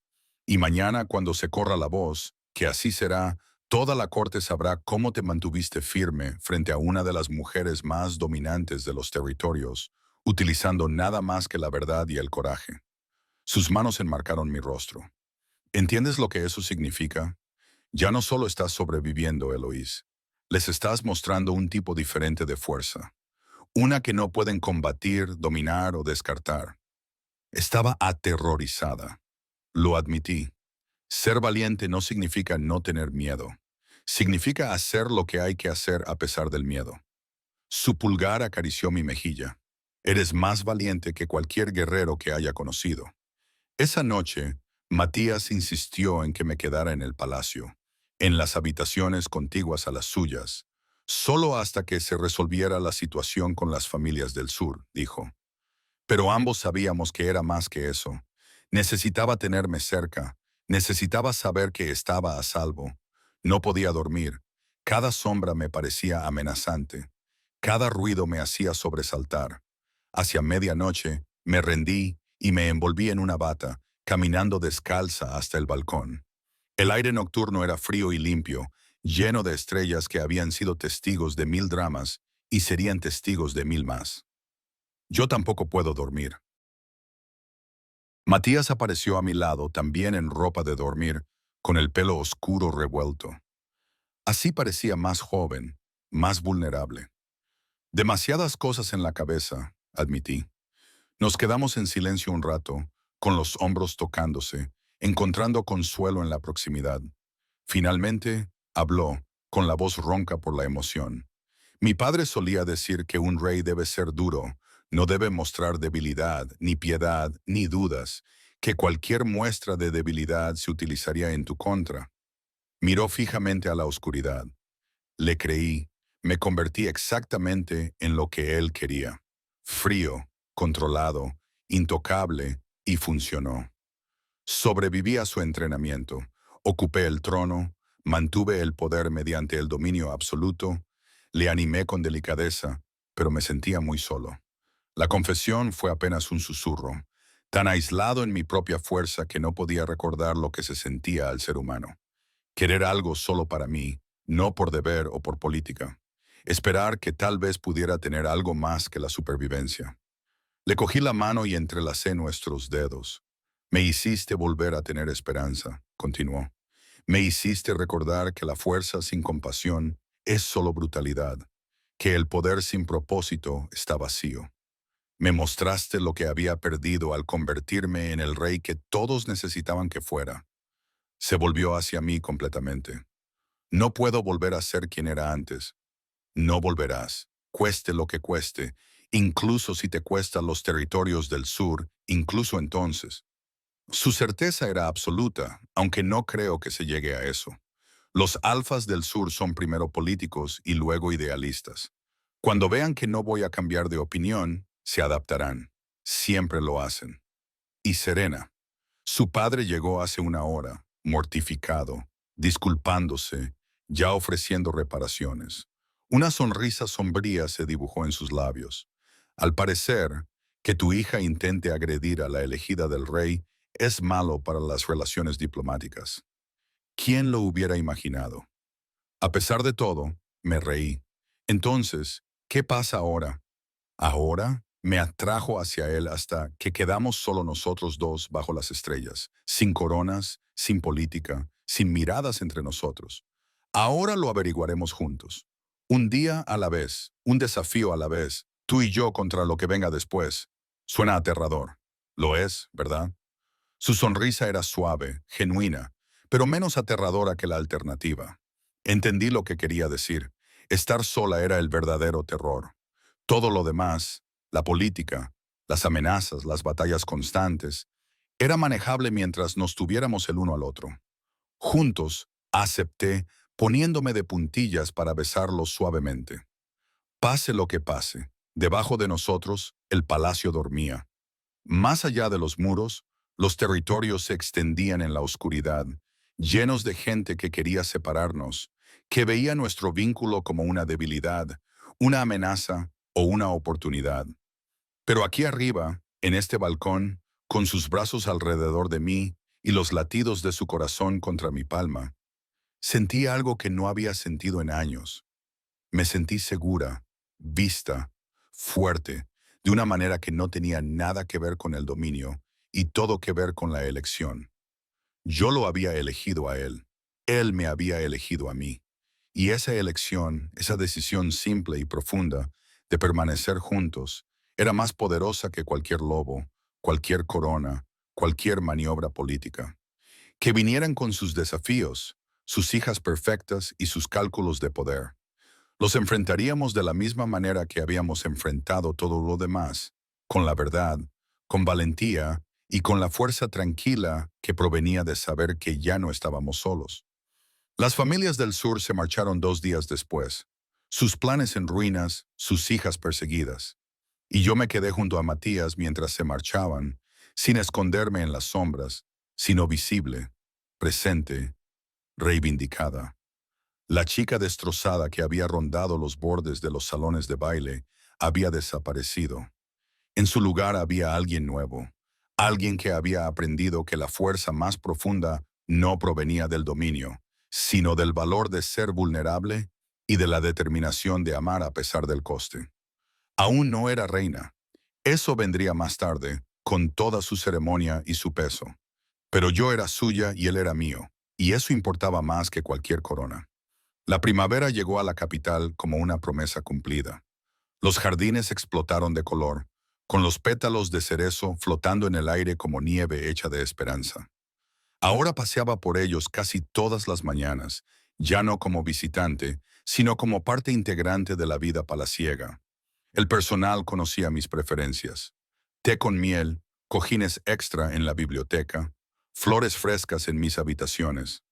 Y mañana, cuando se corra la voz, que así será, toda la corte sabrá cómo te mantuviste firme frente a una de las mujeres más dominantes de los territorios, utilizando nada más que la verdad y el coraje. Sus manos enmarcaron mi rostro. ¿Entiendes lo que eso significa? Ya no solo estás sobreviviendo, Eloís. Les estás mostrando un tipo diferente de fuerza. Una que no pueden combatir, dominar o descartar. Estaba aterrorizada. Lo admití. Ser valiente no significa no tener miedo. Significa hacer lo que hay que hacer a pesar del miedo. Su pulgar acarició mi mejilla. Eres más valiente que cualquier guerrero que haya conocido. Esa noche, Matías insistió en que me quedara en el palacio, en las habitaciones contiguas a las suyas, solo hasta que se resolviera la situación con las familias del sur, dijo. Pero ambos sabíamos que era más que eso. Necesitaba tenerme cerca, necesitaba saber que estaba a salvo. No podía dormir. Cada sombra me parecía amenazante. Cada ruido me hacía sobresaltar. Hacia medianoche me rendí y me envolví en una bata, caminando descalza hasta el balcón. El aire nocturno era frío y limpio, lleno de estrellas que habían sido testigos de 1000 dramas y serían testigos de 1000 más. Yo tampoco puedo dormir. Matías apareció a mi lado, también en ropa de dormir, con el pelo oscuro revuelto. Así parecía más joven, más vulnerable. Demasiadas cosas en la cabeza, admití. Nos quedamos en silencio un rato, con los hombros tocándose, encontrando consuelo en la proximidad. Finalmente, habló, con la voz ronca por la emoción. Mi padre solía decir que un rey debe ser duro, no debe mostrar debilidad, ni piedad, ni dudas, que cualquier muestra de debilidad se utilizaría en tu contra. Miró fijamente a la oscuridad. Le creí, me convertí exactamente en lo que él quería. Frío, controlado, intocable, y funcionó. Sobreviví a su entrenamiento, ocupé el trono, mantuve el poder mediante el dominio absoluto, le animé con delicadeza, pero me sentía muy solo. La confesión fue apenas un susurro, tan aislado en mi propia fuerza que no podía recordar lo que se sentía al ser humano. Querer algo solo para mí, no por deber o por política. esperar que tal vez pudiera tener algo más que la supervivencia. Le cogí la mano y entrelacé nuestros dedos. Me hiciste volver a tener esperanza, continuó. Me hiciste recordar que la fuerza sin compasión es solo brutalidad, que el poder sin propósito está vacío. Me mostraste lo que había perdido al convertirme en el rey que todos necesitaban que fuera. Se volvió hacia mí completamente. No puedo volver a ser quien era antes. No volverás, cueste lo que cueste, incluso si te cuesta los territorios del sur, incluso entonces. Su certeza era absoluta, aunque no creo que se llegue a eso. Los alfas del sur son primero políticos y luego idealistas. Cuando vean que no voy a cambiar de opinión, se adaptarán. Siempre lo hacen. Y Serena. Su padre llegó hace una hora, mortificado, disculpándose, ya ofreciendo reparaciones. Una sonrisa sombría se dibujó en sus labios. Al parecer, que tu hija intente agredir a la elegida del rey es malo para las relaciones diplomáticas. ¿Quién lo hubiera imaginado? A pesar de todo, me reí. Entonces, ¿qué pasa ahora? Ahora me atrajo hacia él hasta que quedamos solo nosotros dos bajo las estrellas, sin coronas, sin política, sin miradas entre nosotros. Ahora lo averiguaremos juntos. Un día a la vez, un desafío a la vez, tú y yo contra lo que venga después. Suena aterrador. Lo es, ¿verdad? Su sonrisa era suave, genuina, pero menos aterradora que la alternativa. Entendí lo que quería decir. Estar sola era el verdadero terror. Todo lo demás, la política, las amenazas, las batallas constantes, era manejable mientras nos tuviéramos el uno al otro. Juntos, acepté, poniéndome de puntillas para besarlo suavemente. Pase lo que pase, debajo de nosotros, el palacio dormía. Más allá de los muros, los territorios se extendían en la oscuridad, llenos de gente que quería separarnos, que veía nuestro vínculo como una debilidad, una amenaza o una oportunidad. Pero aquí arriba, en este balcón, con sus brazos alrededor de mí y los latidos de su corazón contra mi palma, sentí algo que no había sentido en años. Me sentí segura, vista, fuerte, de una manera que no tenía nada que ver con el dominio y todo que ver con la elección. Yo lo había elegido a él me había elegido a mí. Y esa elección, esa decisión simple y profunda de permanecer juntos, era más poderosa que cualquier lobo, cualquier corona, cualquier maniobra política. Que vinieran con sus desafíos, sus hijas perfectas y sus cálculos de poder. Los enfrentaríamos de la misma manera que habíamos enfrentado todo lo demás, con la verdad, con valentía y con la fuerza tranquila que provenía de saber que ya no estábamos solos. Las familias del sur se marcharon 2 días después, sus planes en ruinas, sus hijas perseguidas. Y yo me quedé junto a Matías mientras se marchaban, sin esconderme en las sombras, sino visible, presente, reivindicada. La chica destrozada que había rondado los bordes de los salones de baile había desaparecido. En su lugar había alguien nuevo, alguien que había aprendido que la fuerza más profunda no provenía del dominio, sino del valor de ser vulnerable y de la determinación de amar a pesar del coste. Aún no era reina. Eso vendría más tarde, con toda su ceremonia y su peso. Pero yo era suya y él era mío, y eso importaba más que cualquier corona. La primavera llegó a la capital como una promesa cumplida. Los jardines explotaron de color, con los pétalos de cerezo flotando en el aire como nieve hecha de esperanza. Ahora paseaba por ellos casi todas las mañanas, ya no como visitante, sino como parte integrante de la vida palaciega. El personal conocía mis preferencias. Té con miel, cojines extra en la biblioteca, flores frescas en mis habitaciones.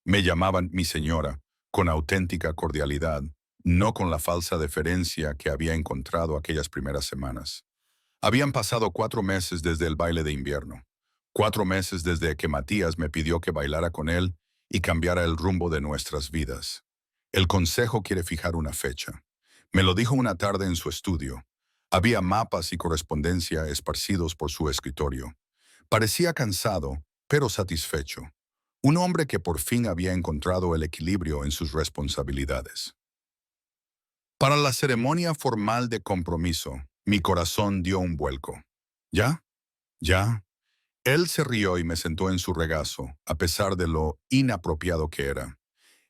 Me llamaban mi señora, con auténtica cordialidad, no con la falsa deferencia que había encontrado aquellas primeras semanas. Habían pasado 4 meses desde el baile de invierno, 4 meses desde que Matías me pidió que bailara con él y cambiara el rumbo de nuestras vidas. El consejo quiere fijar una fecha. Me lo dijo una tarde en su estudio. Había mapas y correspondencia esparcidos por su escritorio. Parecía cansado, pero satisfecho. Un hombre que por fin había encontrado el equilibrio en sus responsabilidades. Para la ceremonia formal de compromiso, mi corazón dio un vuelco. ¿Ya? ¿Ya? Él se rió y me sentó en su regazo, a pesar de lo inapropiado que era.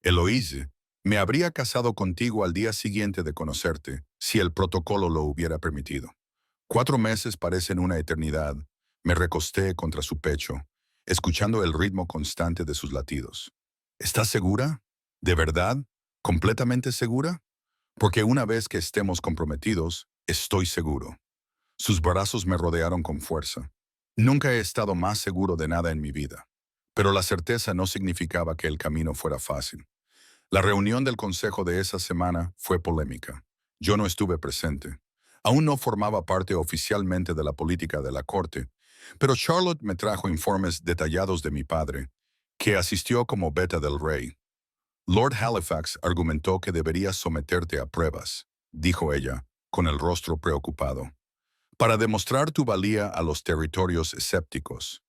Eloise, me habría casado contigo al día siguiente de conocerte, si el protocolo lo hubiera permitido. 4 meses parecen una eternidad. Me recosté contra su pecho, escuchando el ritmo constante de sus latidos. ¿Estás segura? ¿De verdad? ¿Completamente segura? Porque una vez que estemos comprometidos, estoy seguro. Sus brazos me rodearon con fuerza. Nunca he estado más seguro de nada en mi vida. Pero la certeza no significaba que el camino fuera fácil. La reunión del consejo de esa semana fue polémica. Yo no estuve presente. Aún no formaba parte oficialmente de la política de la corte, pero Charlotte me trajo informes detallados de mi padre, que asistió como beta del rey. Lord Halifax argumentó que deberías someterte a pruebas, dijo ella, con el rostro preocupado, para demostrar tu valía a los territorios escépticos.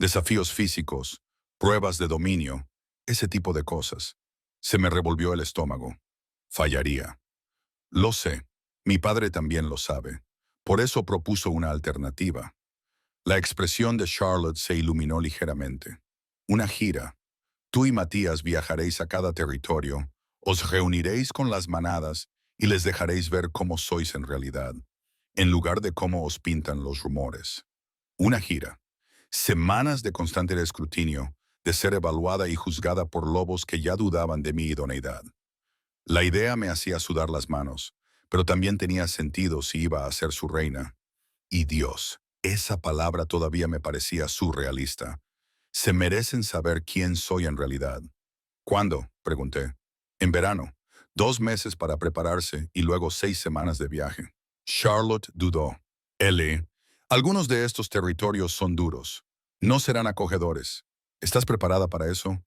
Desafíos físicos, pruebas de dominio, ese tipo de cosas. Se me revolvió el estómago. Fallaría. Lo sé. Mi padre también lo sabe. Por eso propuso una alternativa. La expresión de Charlotte se iluminó ligeramente. Una gira. Tú y Matías viajaréis a cada territorio, os reuniréis con las manadas y les dejaréis ver cómo sois en realidad, en lugar de cómo os pintan los rumores. Una gira. Semanas de constante escrutinio, de ser evaluada y juzgada por lobos que ya dudaban de mi idoneidad. La idea me hacía sudar las manos, pero también tenía sentido si iba a ser su reina. Y Dios, esa palabra todavía me parecía surrealista. Se merecen saber quién soy en realidad. ¿Cuándo? Pregunté. En verano. 2 meses para prepararse y luego 6 semanas de viaje. Charlotte dudó. Ellie, algunos de estos territorios son duros. No serán acogedores. ¿Estás preparada para eso?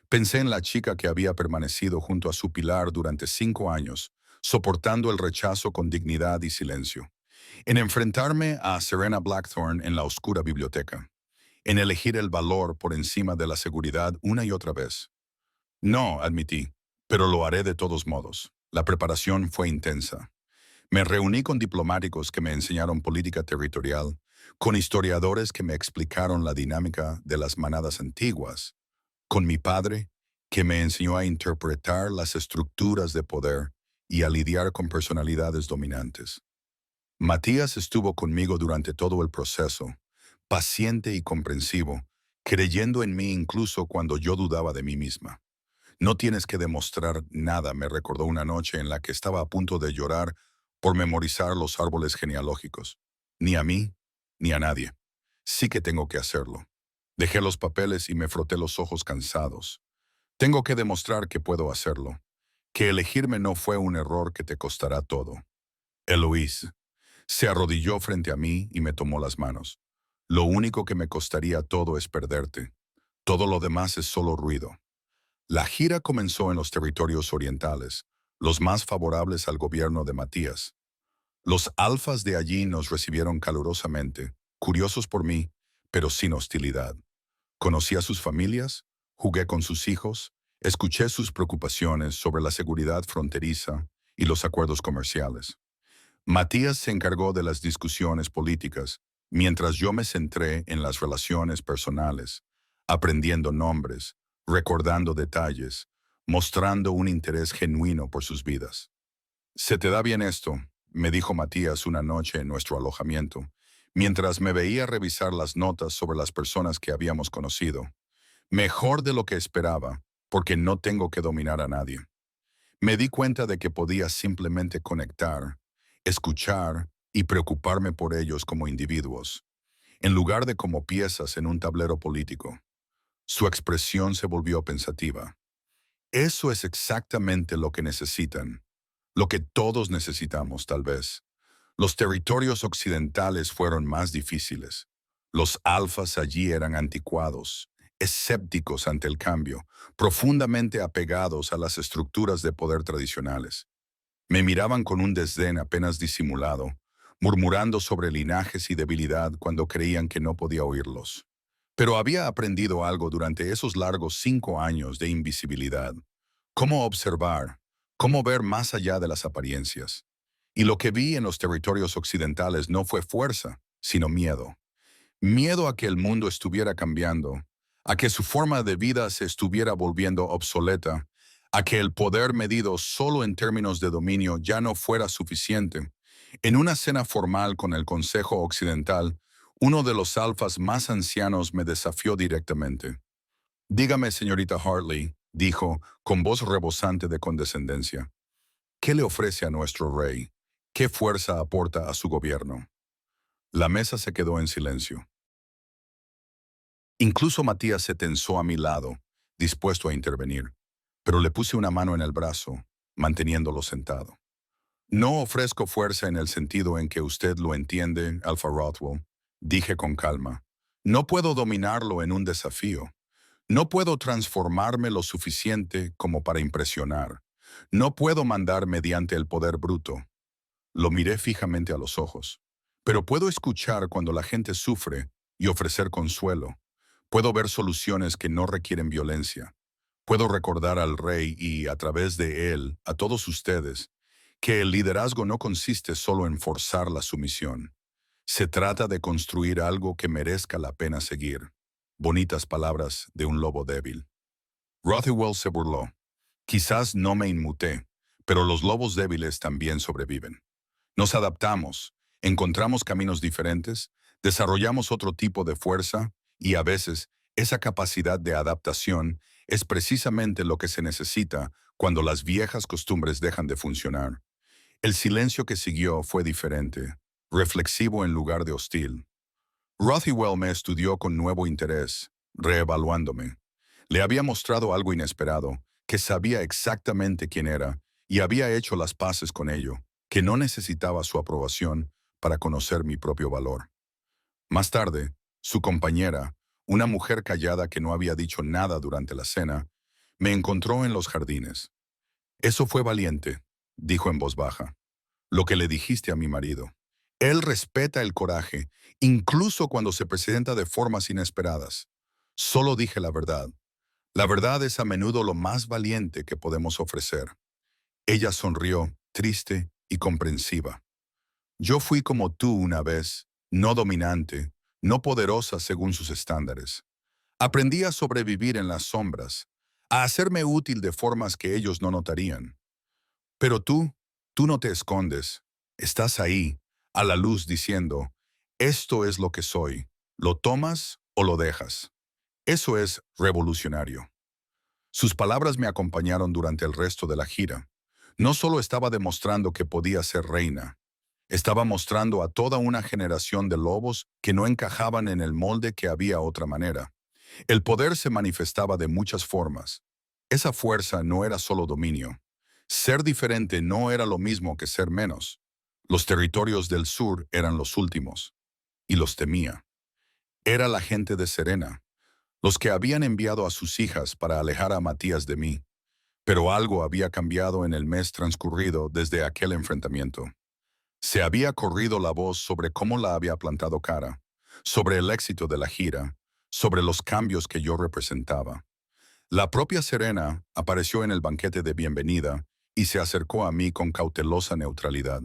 Pensé en la chica que había permanecido junto a su pilar durante 5 años, soportando el rechazo con dignidad y silencio. En enfrentarme a Serena Blackthorne en la oscura biblioteca. En elegir el valor por encima de la seguridad una y otra vez. No, admití, pero lo haré de todos modos. La preparación fue intensa. Me reuní con diplomáticos que me enseñaron política territorial, con historiadores que me explicaron la dinámica de las manadas antiguas, con mi padre, que me enseñó a interpretar las estructuras de poder y a lidiar con personalidades dominantes. Matías estuvo conmigo durante todo el proceso, paciente y comprensivo, creyendo en mí incluso cuando yo dudaba de mí misma. No tienes que demostrar nada, me recordó una noche en la que estaba a punto de llorar por memorizar los árboles genealógicos. Ni a mí, ni a nadie. Sí que tengo que hacerlo. Dejé los papeles y me froté los ojos cansados. Tengo que demostrar que puedo hacerlo, que elegirme no fue un error que te costará todo. Eloise se arrodilló frente a mí y me tomó las manos. Lo único que me costaría todo es perderte. Todo lo demás es solo ruido. La gira comenzó en los territorios orientales, los más favorables al gobierno de Matías. Los alfas de allí nos recibieron calurosamente, curiosos por mí, pero sin hostilidad. Conocí a sus familias, jugué con sus hijos, escuché sus preocupaciones sobre la seguridad fronteriza y los acuerdos comerciales. Matías se encargó de las discusiones políticas, mientras yo me centré en las relaciones personales, aprendiendo nombres, recordando detalles, mostrando un interés genuino por sus vidas. «Se te da bien esto», me dijo Matías una noche en nuestro alojamiento, mientras me veía revisar las notas sobre las personas que habíamos conocido. Mejor de lo que esperaba, porque no tengo que dominar a nadie. Me di cuenta de que podía simplemente conectar, escuchar y preocuparme por ellos como individuos, en lugar de como piezas en un tablero político. Su expresión se volvió pensativa. Eso es exactamente lo que necesitan, lo que todos necesitamos tal vez. Los territorios occidentales fueron más difíciles. Los alfas allí eran anticuados, escépticos ante el cambio, profundamente apegados a las estructuras de poder tradicionales. Me miraban con un desdén apenas disimulado, murmurando sobre linajes y debilidad cuando creían que no podía oírlos. Pero había aprendido algo durante esos largos 5 años de invisibilidad. Cómo observar, Cómo ver más allá de las apariencias. Y lo que vi en los territorios occidentales no fue fuerza, sino miedo. Miedo a que el mundo estuviera cambiando, a que su forma de vida se estuviera volviendo obsoleta, a que el poder medido solo en términos de dominio ya no fuera suficiente. En una cena formal con el Consejo Occidental, uno de los alfas más ancianos me desafió directamente. Dígame, señorita Hartley, dijo, con voz rebosante de condescendencia, ¿qué le ofrece a nuestro rey? ¿Qué fuerza aporta a su gobierno? La mesa se quedó en silencio. Incluso Matías se tensó a mi lado, dispuesto a intervenir, pero le puse una mano en el brazo, manteniéndolo sentado. No ofrezco fuerza en el sentido en que usted lo entiende, Alpha Rothwell, dije con calma. No puedo dominarlo en un desafío. No puedo transformarme lo suficiente como para impresionar. No puedo mandar mediante el poder bruto. Lo miré fijamente a los ojos. Pero puedo escuchar cuando la gente sufre y ofrecer consuelo. Puedo ver soluciones que no requieren violencia. Puedo recordar al rey y, a través de él, a todos ustedes, que el liderazgo no consiste solo en forzar la sumisión. Se trata de construir algo que merezca la pena seguir. Bonitas palabras de un lobo débil. Rothwell se burló. Quizás no me inmuté, pero los lobos débiles también sobreviven. Nos adaptamos, encontramos caminos diferentes, desarrollamos otro tipo de fuerza y a veces esa capacidad de adaptación es precisamente lo que se necesita cuando las viejas costumbres dejan de funcionar. El silencio que siguió fue diferente, reflexivo en lugar de hostil. Rothwell me estudió con nuevo interés, reevaluándome. Le había mostrado algo inesperado, que sabía exactamente quién era y había hecho las paces con ello, que no necesitaba su aprobación para conocer mi propio valor. Más tarde, su compañera, una mujer callada que no había dicho nada durante la cena, me encontró en los jardines. Eso fue valiente, dijo en voz baja. Lo que le dijiste a mi marido. Él respeta el coraje, incluso cuando se presenta de formas inesperadas. Solo dije la verdad. La verdad es a menudo lo más valiente que podemos ofrecer. Ella sonrió, triste y comprensiva. Yo fui como tú una vez, no dominante, no poderosa según sus estándares. Aprendí a sobrevivir en las sombras, a hacerme útil de formas que ellos no notarían. Pero tú no te escondes. Estás ahí, a la luz, diciendo, esto es lo que soy. ¿Lo tomas o lo dejas? Eso es revolucionario. Sus palabras me acompañaron durante el resto de la gira. No solo estaba demostrando que podía ser reina, estaba mostrando a toda una generación de lobos que no encajaban en el molde que había otra manera. El poder se manifestaba de muchas formas. Esa fuerza no era solo dominio. Ser diferente no era lo mismo que ser menos. Los territorios del sur eran los últimos, y los temía. Era la gente de Serena, los que habían enviado a sus hijas para alejar a Matías de mí. Pero algo había cambiado en el mes transcurrido desde aquel enfrentamiento. Se había corrido la voz sobre cómo la había plantado cara, sobre el éxito de la gira, sobre los cambios que yo representaba. La propia Serena apareció en el banquete de bienvenida y se acercó a mí con cautelosa neutralidad.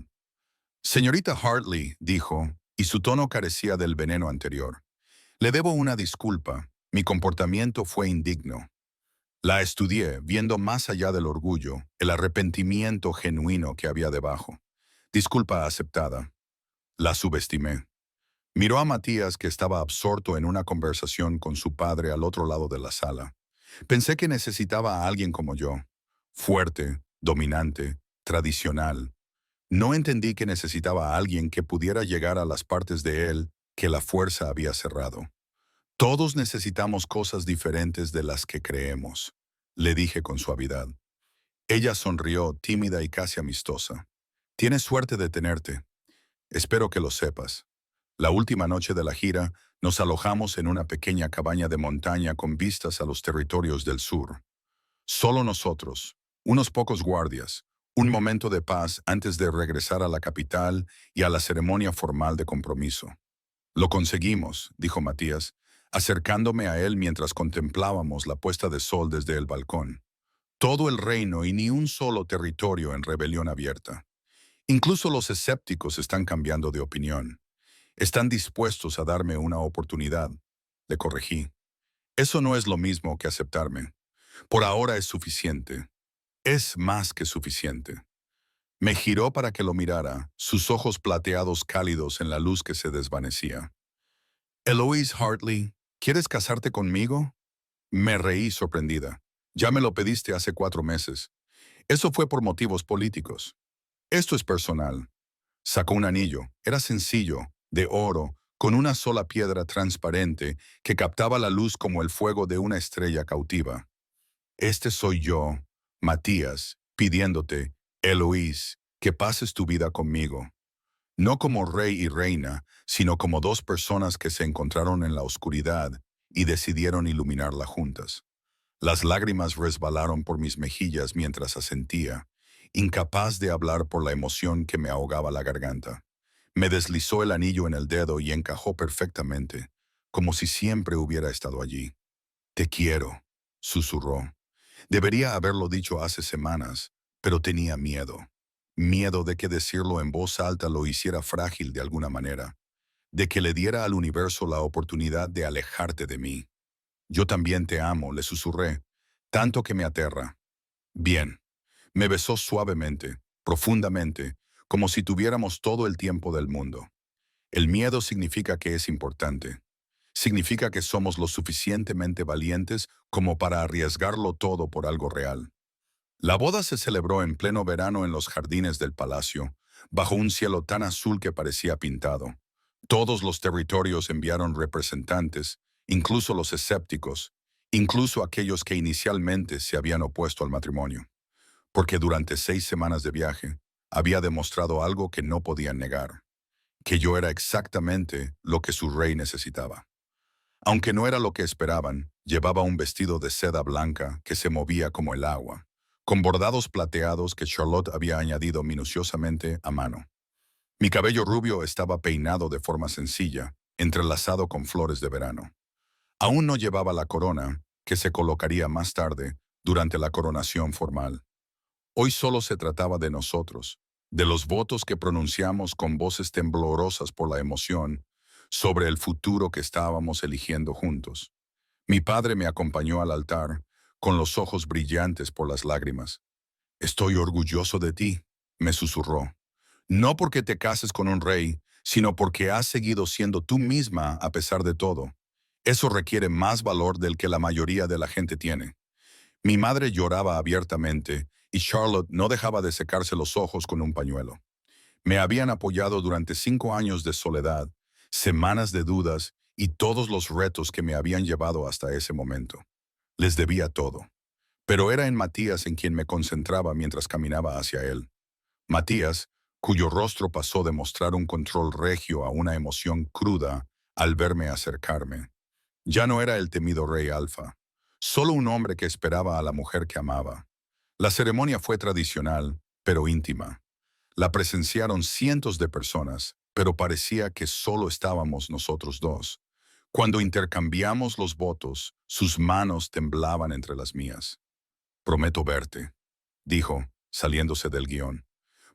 Señorita Hartley, dijo, y su tono carecía del veneno anterior. Le debo una disculpa. Mi comportamiento fue indigno. La estudié, viendo más allá del orgullo, el arrepentimiento genuino que había debajo. Disculpa aceptada. La subestimé. Miró a Matías, que estaba absorto en una conversación con su padre al otro lado de la sala. Pensé que necesitaba a alguien como yo, fuerte, dominante, tradicional. No entendí que necesitaba a alguien que pudiera llegar a las partes de él que la fuerza había cerrado. Todos necesitamos cosas diferentes de las que creemos, le dije con suavidad. Ella sonrió, tímida y casi amistosa. Tienes suerte de tenerte. Espero que lo sepas. La última noche de la gira, nos alojamos en una pequeña cabaña de montaña con vistas a los territorios del sur. Solo nosotros, unos pocos guardias, un momento de paz antes de regresar a la capital y a la ceremonia formal de compromiso. Lo conseguimos, dijo Matías, acercándome a él mientras contemplábamos la puesta de sol desde el balcón. todo el reino y ni un solo territorio en rebelión abierta. Incluso los escépticos están cambiando de opinión. Están dispuestos a darme una oportunidad. Le corregí. Eso no es lo mismo que aceptarme. Por ahora es suficiente. Es más que suficiente. Me giró para que lo mirara, sus ojos plateados cálidos en la luz que se desvanecía. Eloise Hartley, ¿quieres casarte conmigo? Me reí sorprendida. Ya me lo pediste hace 4 meses. Eso fue por motivos políticos. Esto es personal. Sacó un anillo. Era sencillo, de oro, con una sola piedra transparente que captaba la luz como el fuego de una estrella cautiva. Este soy yo, Matías, pidiéndote, Eloís, que pases tu vida conmigo. No como rey y reina, sino como dos personas que se encontraron en la oscuridad y decidieron iluminarla juntas. Las lágrimas resbalaron por mis mejillas mientras asentía, incapaz de hablar por la emoción que me ahogaba la garganta. Me deslizó el anillo en el dedo y encajó perfectamente, como si siempre hubiera estado allí. Te quiero, susurró. Debería haberlo dicho hace semanas, pero tenía miedo. Miedo de que decirlo en voz alta lo hiciera frágil de alguna manera, de que le diera al universo la oportunidad de alejarte de mí. Yo también te amo, le susurré, tanto que me aterra. Bien. Me besó suavemente, profundamente, como si tuviéramos todo el tiempo del mundo. El miedo significa que es importante. Significa que somos lo suficientemente valientes como para arriesgarlo todo por algo real. La boda se celebró en pleno verano en los jardines del palacio, bajo un cielo tan azul que parecía pintado. Todos los territorios enviaron representantes, incluso los escépticos, incluso aquellos que inicialmente se habían opuesto al matrimonio, porque durante 6 semanas de viaje había demostrado algo que no podían negar, que yo era exactamente lo que su rey necesitaba. Aunque no era lo que esperaban, llevaba un vestido de seda blanca que se movía como el agua, con bordados plateados que Charlotte había añadido minuciosamente a mano. Mi cabello rubio estaba peinado de forma sencilla, entrelazado con flores de verano. Aún no llevaba la corona, que se colocaría más tarde, durante la coronación formal. Hoy solo se trataba de nosotros, de los votos que pronunciamos con voces temblorosas por la emoción sobre el futuro que estábamos eligiendo juntos. Mi padre me acompañó al altar, con los ojos brillantes por las lágrimas. Estoy orgulloso de ti, me susurró. No porque te cases con un rey, sino porque has seguido siendo tú misma a pesar de todo. Eso requiere más valor del que la mayoría de la gente tiene. Mi madre lloraba abiertamente y Charlotte no dejaba de secarse los ojos con un pañuelo. Me habían apoyado durante 5 años de soledad, semanas de dudas y todos los retos que me habían llevado hasta ese momento. Les debía todo. Pero era en Matías en quien me concentraba mientras caminaba hacia él. Matías, cuyo rostro pasó de mostrar un control regio a una emoción cruda al verme acercarme. Ya no era el temido rey Alfa, solo un hombre que esperaba a la mujer que amaba. La ceremonia fue tradicional, pero íntima. La presenciaron cientos de personas, pero parecía que solo estábamos nosotros dos. Cuando intercambiamos los votos, sus manos temblaban entre las mías. Prometo verte, dijo, saliéndose del guión.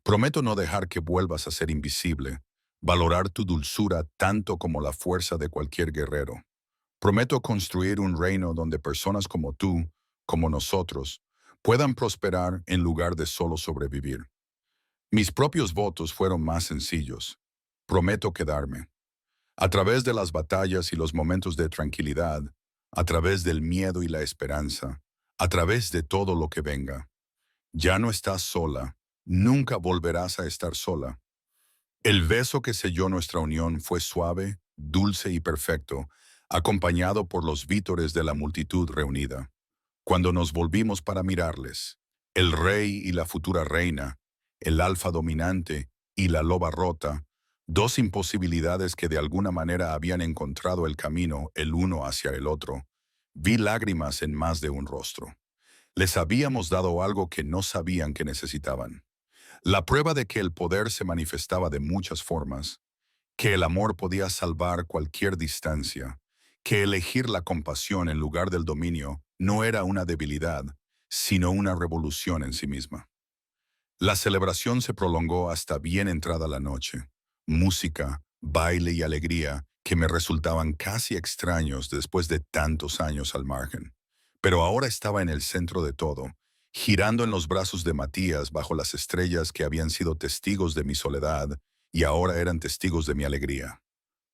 Prometo no dejar que vuelvas a ser invisible, valorar tu dulzura tanto como la fuerza de cualquier guerrero. Prometo construir un reino donde personas como tú, como nosotros, puedan prosperar en lugar de solo sobrevivir. Mis propios votos fueron más sencillos. Prometo quedarme. A través de las batallas y los momentos de tranquilidad, a través del miedo y la esperanza, a través de todo lo que venga. Ya no estás sola, nunca volverás a estar sola. El beso que selló nuestra unión fue suave, dulce y perfecto, acompañado por los vítores de la multitud reunida. Cuando nos volvimos para mirarles, el rey y la futura reina, el alfa dominante y la loba rota, dos imposibilidades que de alguna manera habían encontrado el camino el uno hacia el otro, vi lágrimas en más de un rostro. Les habíamos dado algo que no sabían que necesitaban. La prueba de que el poder se manifestaba de muchas formas, que el amor podía salvar cualquier distancia, que elegir la compasión en lugar del dominio no era una debilidad, sino una revolución en sí misma. La celebración se prolongó hasta bien entrada la noche. Música, baile y alegría que me resultaban casi extraños después de tantos años al margen. Pero ahora estaba en el centro de todo, girando en los brazos de Matías bajo las estrellas que habían sido testigos de mi soledad y ahora eran testigos de mi alegría.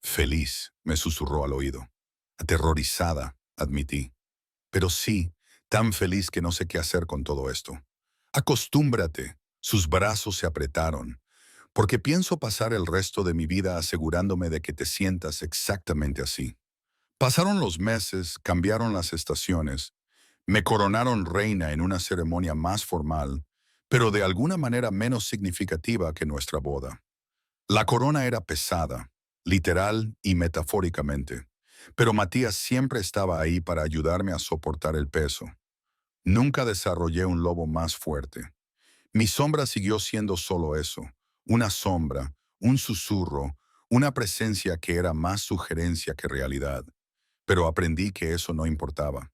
Feliz, me susurró al oído. Aterrorizada, admití. Pero sí, tan feliz que no sé qué hacer con todo esto. Acostúmbrate. Sus brazos se apretaron, porque pienso pasar el resto de mi vida asegurándome de que te sientas exactamente así. Pasaron los meses, cambiaron las estaciones, me coronaron reina en una ceremonia más formal, pero de alguna manera menos significativa que nuestra boda. La corona era pesada, literal y metafóricamente, pero Matías siempre estaba ahí para ayudarme a soportar el peso. Nunca desarrollé un lobo más fuerte. Mi sombra siguió siendo solo eso, una sombra, un susurro, una presencia que era más sugerencia que realidad. Pero aprendí que eso no importaba.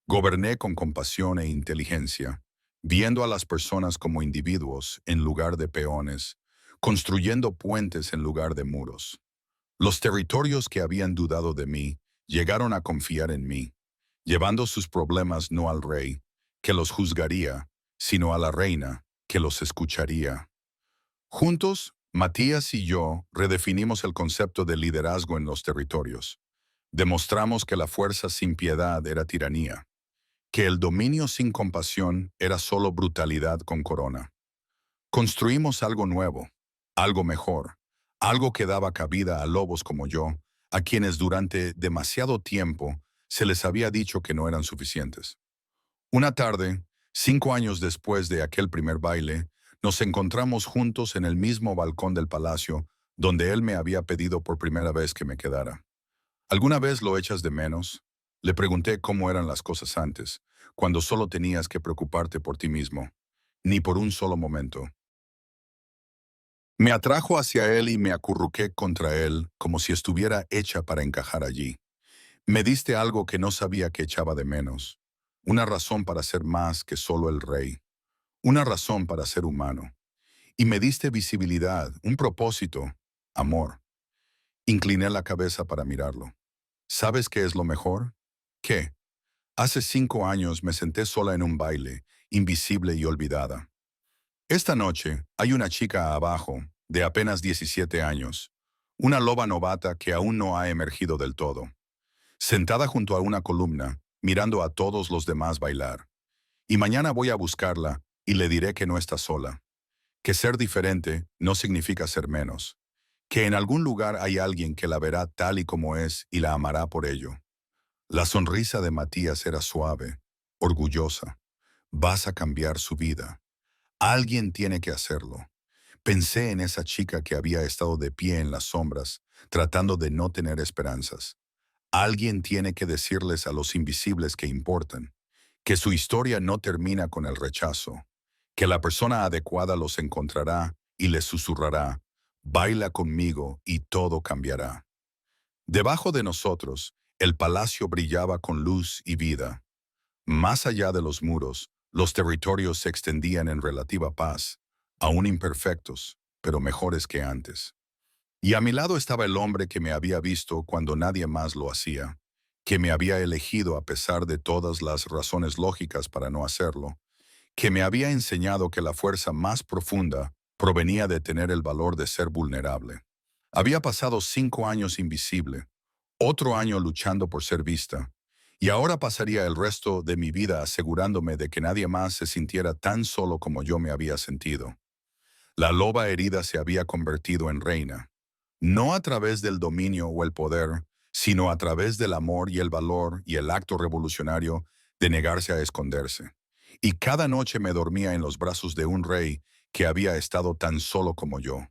Goberné con compasión e inteligencia, viendo a las personas como individuos en lugar de peones, construyendo puentes en lugar de muros. Los territorios que habían dudado de mí llegaron a confiar en mí, llevando sus problemas no al rey, que los juzgaría, sino a la reina, que los escucharía. Juntos, Matías y yo redefinimos el concepto de liderazgo en los territorios. Demostramos que la fuerza sin piedad era tiranía, que el dominio sin compasión era solo brutalidad con corona. Construimos algo nuevo, algo mejor, algo que daba cabida a lobos como yo, a quienes durante demasiado tiempo se les había dicho que no eran suficientes. Una tarde, 5 años después de aquel primer baile, nos encontramos juntos en el mismo balcón del palacio donde él me había pedido por primera vez que me quedara. ¿Alguna vez lo echas de menos? Le pregunté cómo eran las cosas antes, cuando solo tenías que preocuparte por ti mismo. Ni por un solo momento. Me atrajo hacia él y me acurruqué contra él como si estuviera hecha para encajar allí. Me diste algo que no sabía que echaba de menos. Una razón para ser más que solo el rey. Una razón para ser humano. Y me diste visibilidad, un propósito, amor. Incliné la cabeza para mirarlo. ¿Sabes qué es lo mejor? ¿Qué? Hace 5 años me senté sola en un baile, invisible y olvidada. Esta noche hay una chica abajo, de apenas 17 años, una loba novata que aún no ha emergido del todo, sentada junto a una columna, mirando a todos los demás bailar. Y mañana voy a buscarla y le diré que no está sola, que ser diferente no significa ser menos, que en algún lugar hay alguien que la verá tal y como es y la amará por ello. La sonrisa de Matías era suave, orgullosa. Vas a cambiar su vida. Alguien tiene que hacerlo. Pensé en esa chica que había estado de pie en las sombras, tratando de no tener esperanzas. Alguien tiene que decirles a los invisibles que importan, que su historia no termina con el rechazo, que la persona adecuada los encontrará y les susurrará, baila conmigo y todo cambiará. Debajo de nosotros, el palacio brillaba con luz y vida. Más allá de los muros, los territorios se extendían en relativa paz, aún imperfectos, pero mejores que antes. Y a mi lado estaba el hombre que me había visto cuando nadie más lo hacía, que me había elegido a pesar de todas las razones lógicas para no hacerlo, que me había enseñado que la fuerza más profunda provenía de tener el valor de ser vulnerable. Había pasado 5 años invisible, otro año luchando por ser vista, y ahora pasaría el resto de mi vida asegurándome de que nadie más se sintiera tan solo como yo me había sentido. La loba herida se había convertido en reina, no a través del dominio o el poder, sino a través del amor y el valor y el acto revolucionario de negarse a esconderse. Y cada noche me dormía en los brazos de un rey que había estado tan solo como yo,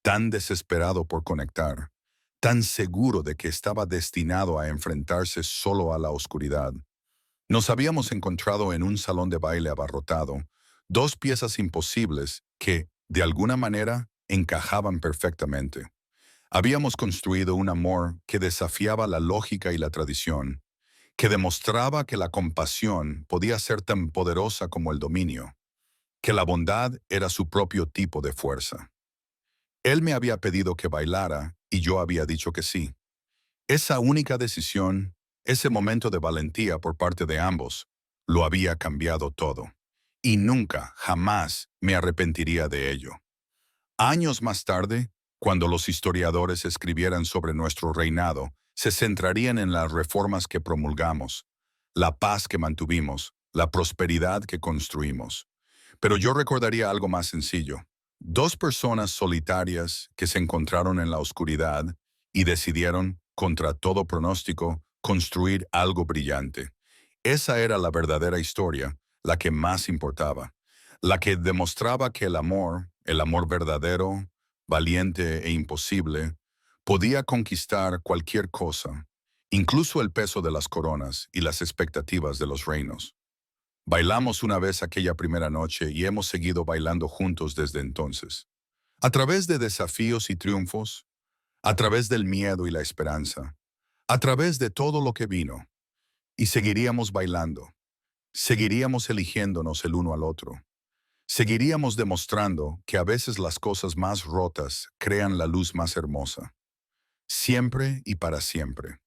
tan desesperado por conectar, tan seguro de que estaba destinado a enfrentarse solo a la oscuridad. Nos habíamos encontrado en un salón de baile abarrotado, dos piezas imposibles que, de alguna manera, encajaban perfectamente. Habíamos construido un amor que desafiaba la lógica y la tradición, que demostraba que la compasión podía ser tan poderosa como el dominio, que la bondad era su propio tipo de fuerza. Él me había pedido que bailara y yo había dicho que sí. Esa única decisión, ese momento de valentía por parte de ambos, lo había cambiado todo. Y nunca, jamás me arrepentiría de ello. Años más tarde, cuando los historiadores escribieran sobre nuestro reinado, se centrarían en las reformas que promulgamos, la paz que mantuvimos, la prosperidad que construimos. Pero yo recordaría algo más sencillo. Dos personas solitarias que se encontraron en la oscuridad y decidieron, contra todo pronóstico, construir algo brillante. Esa era la verdadera historia, la que más importaba, la que demostraba que el amor verdadero, valiente e imposible, podía conquistar cualquier cosa, incluso el peso de las coronas y las expectativas de los reinos. Bailamos una vez aquella primera noche y hemos seguido bailando juntos desde entonces. A través de desafíos y triunfos, a través del miedo y la esperanza, a través de todo lo que vino, y seguiríamos bailando, seguiríamos eligiéndonos el uno al otro, seguiríamos demostrando que a veces las cosas más rotas crean la luz más hermosa, siempre y para siempre.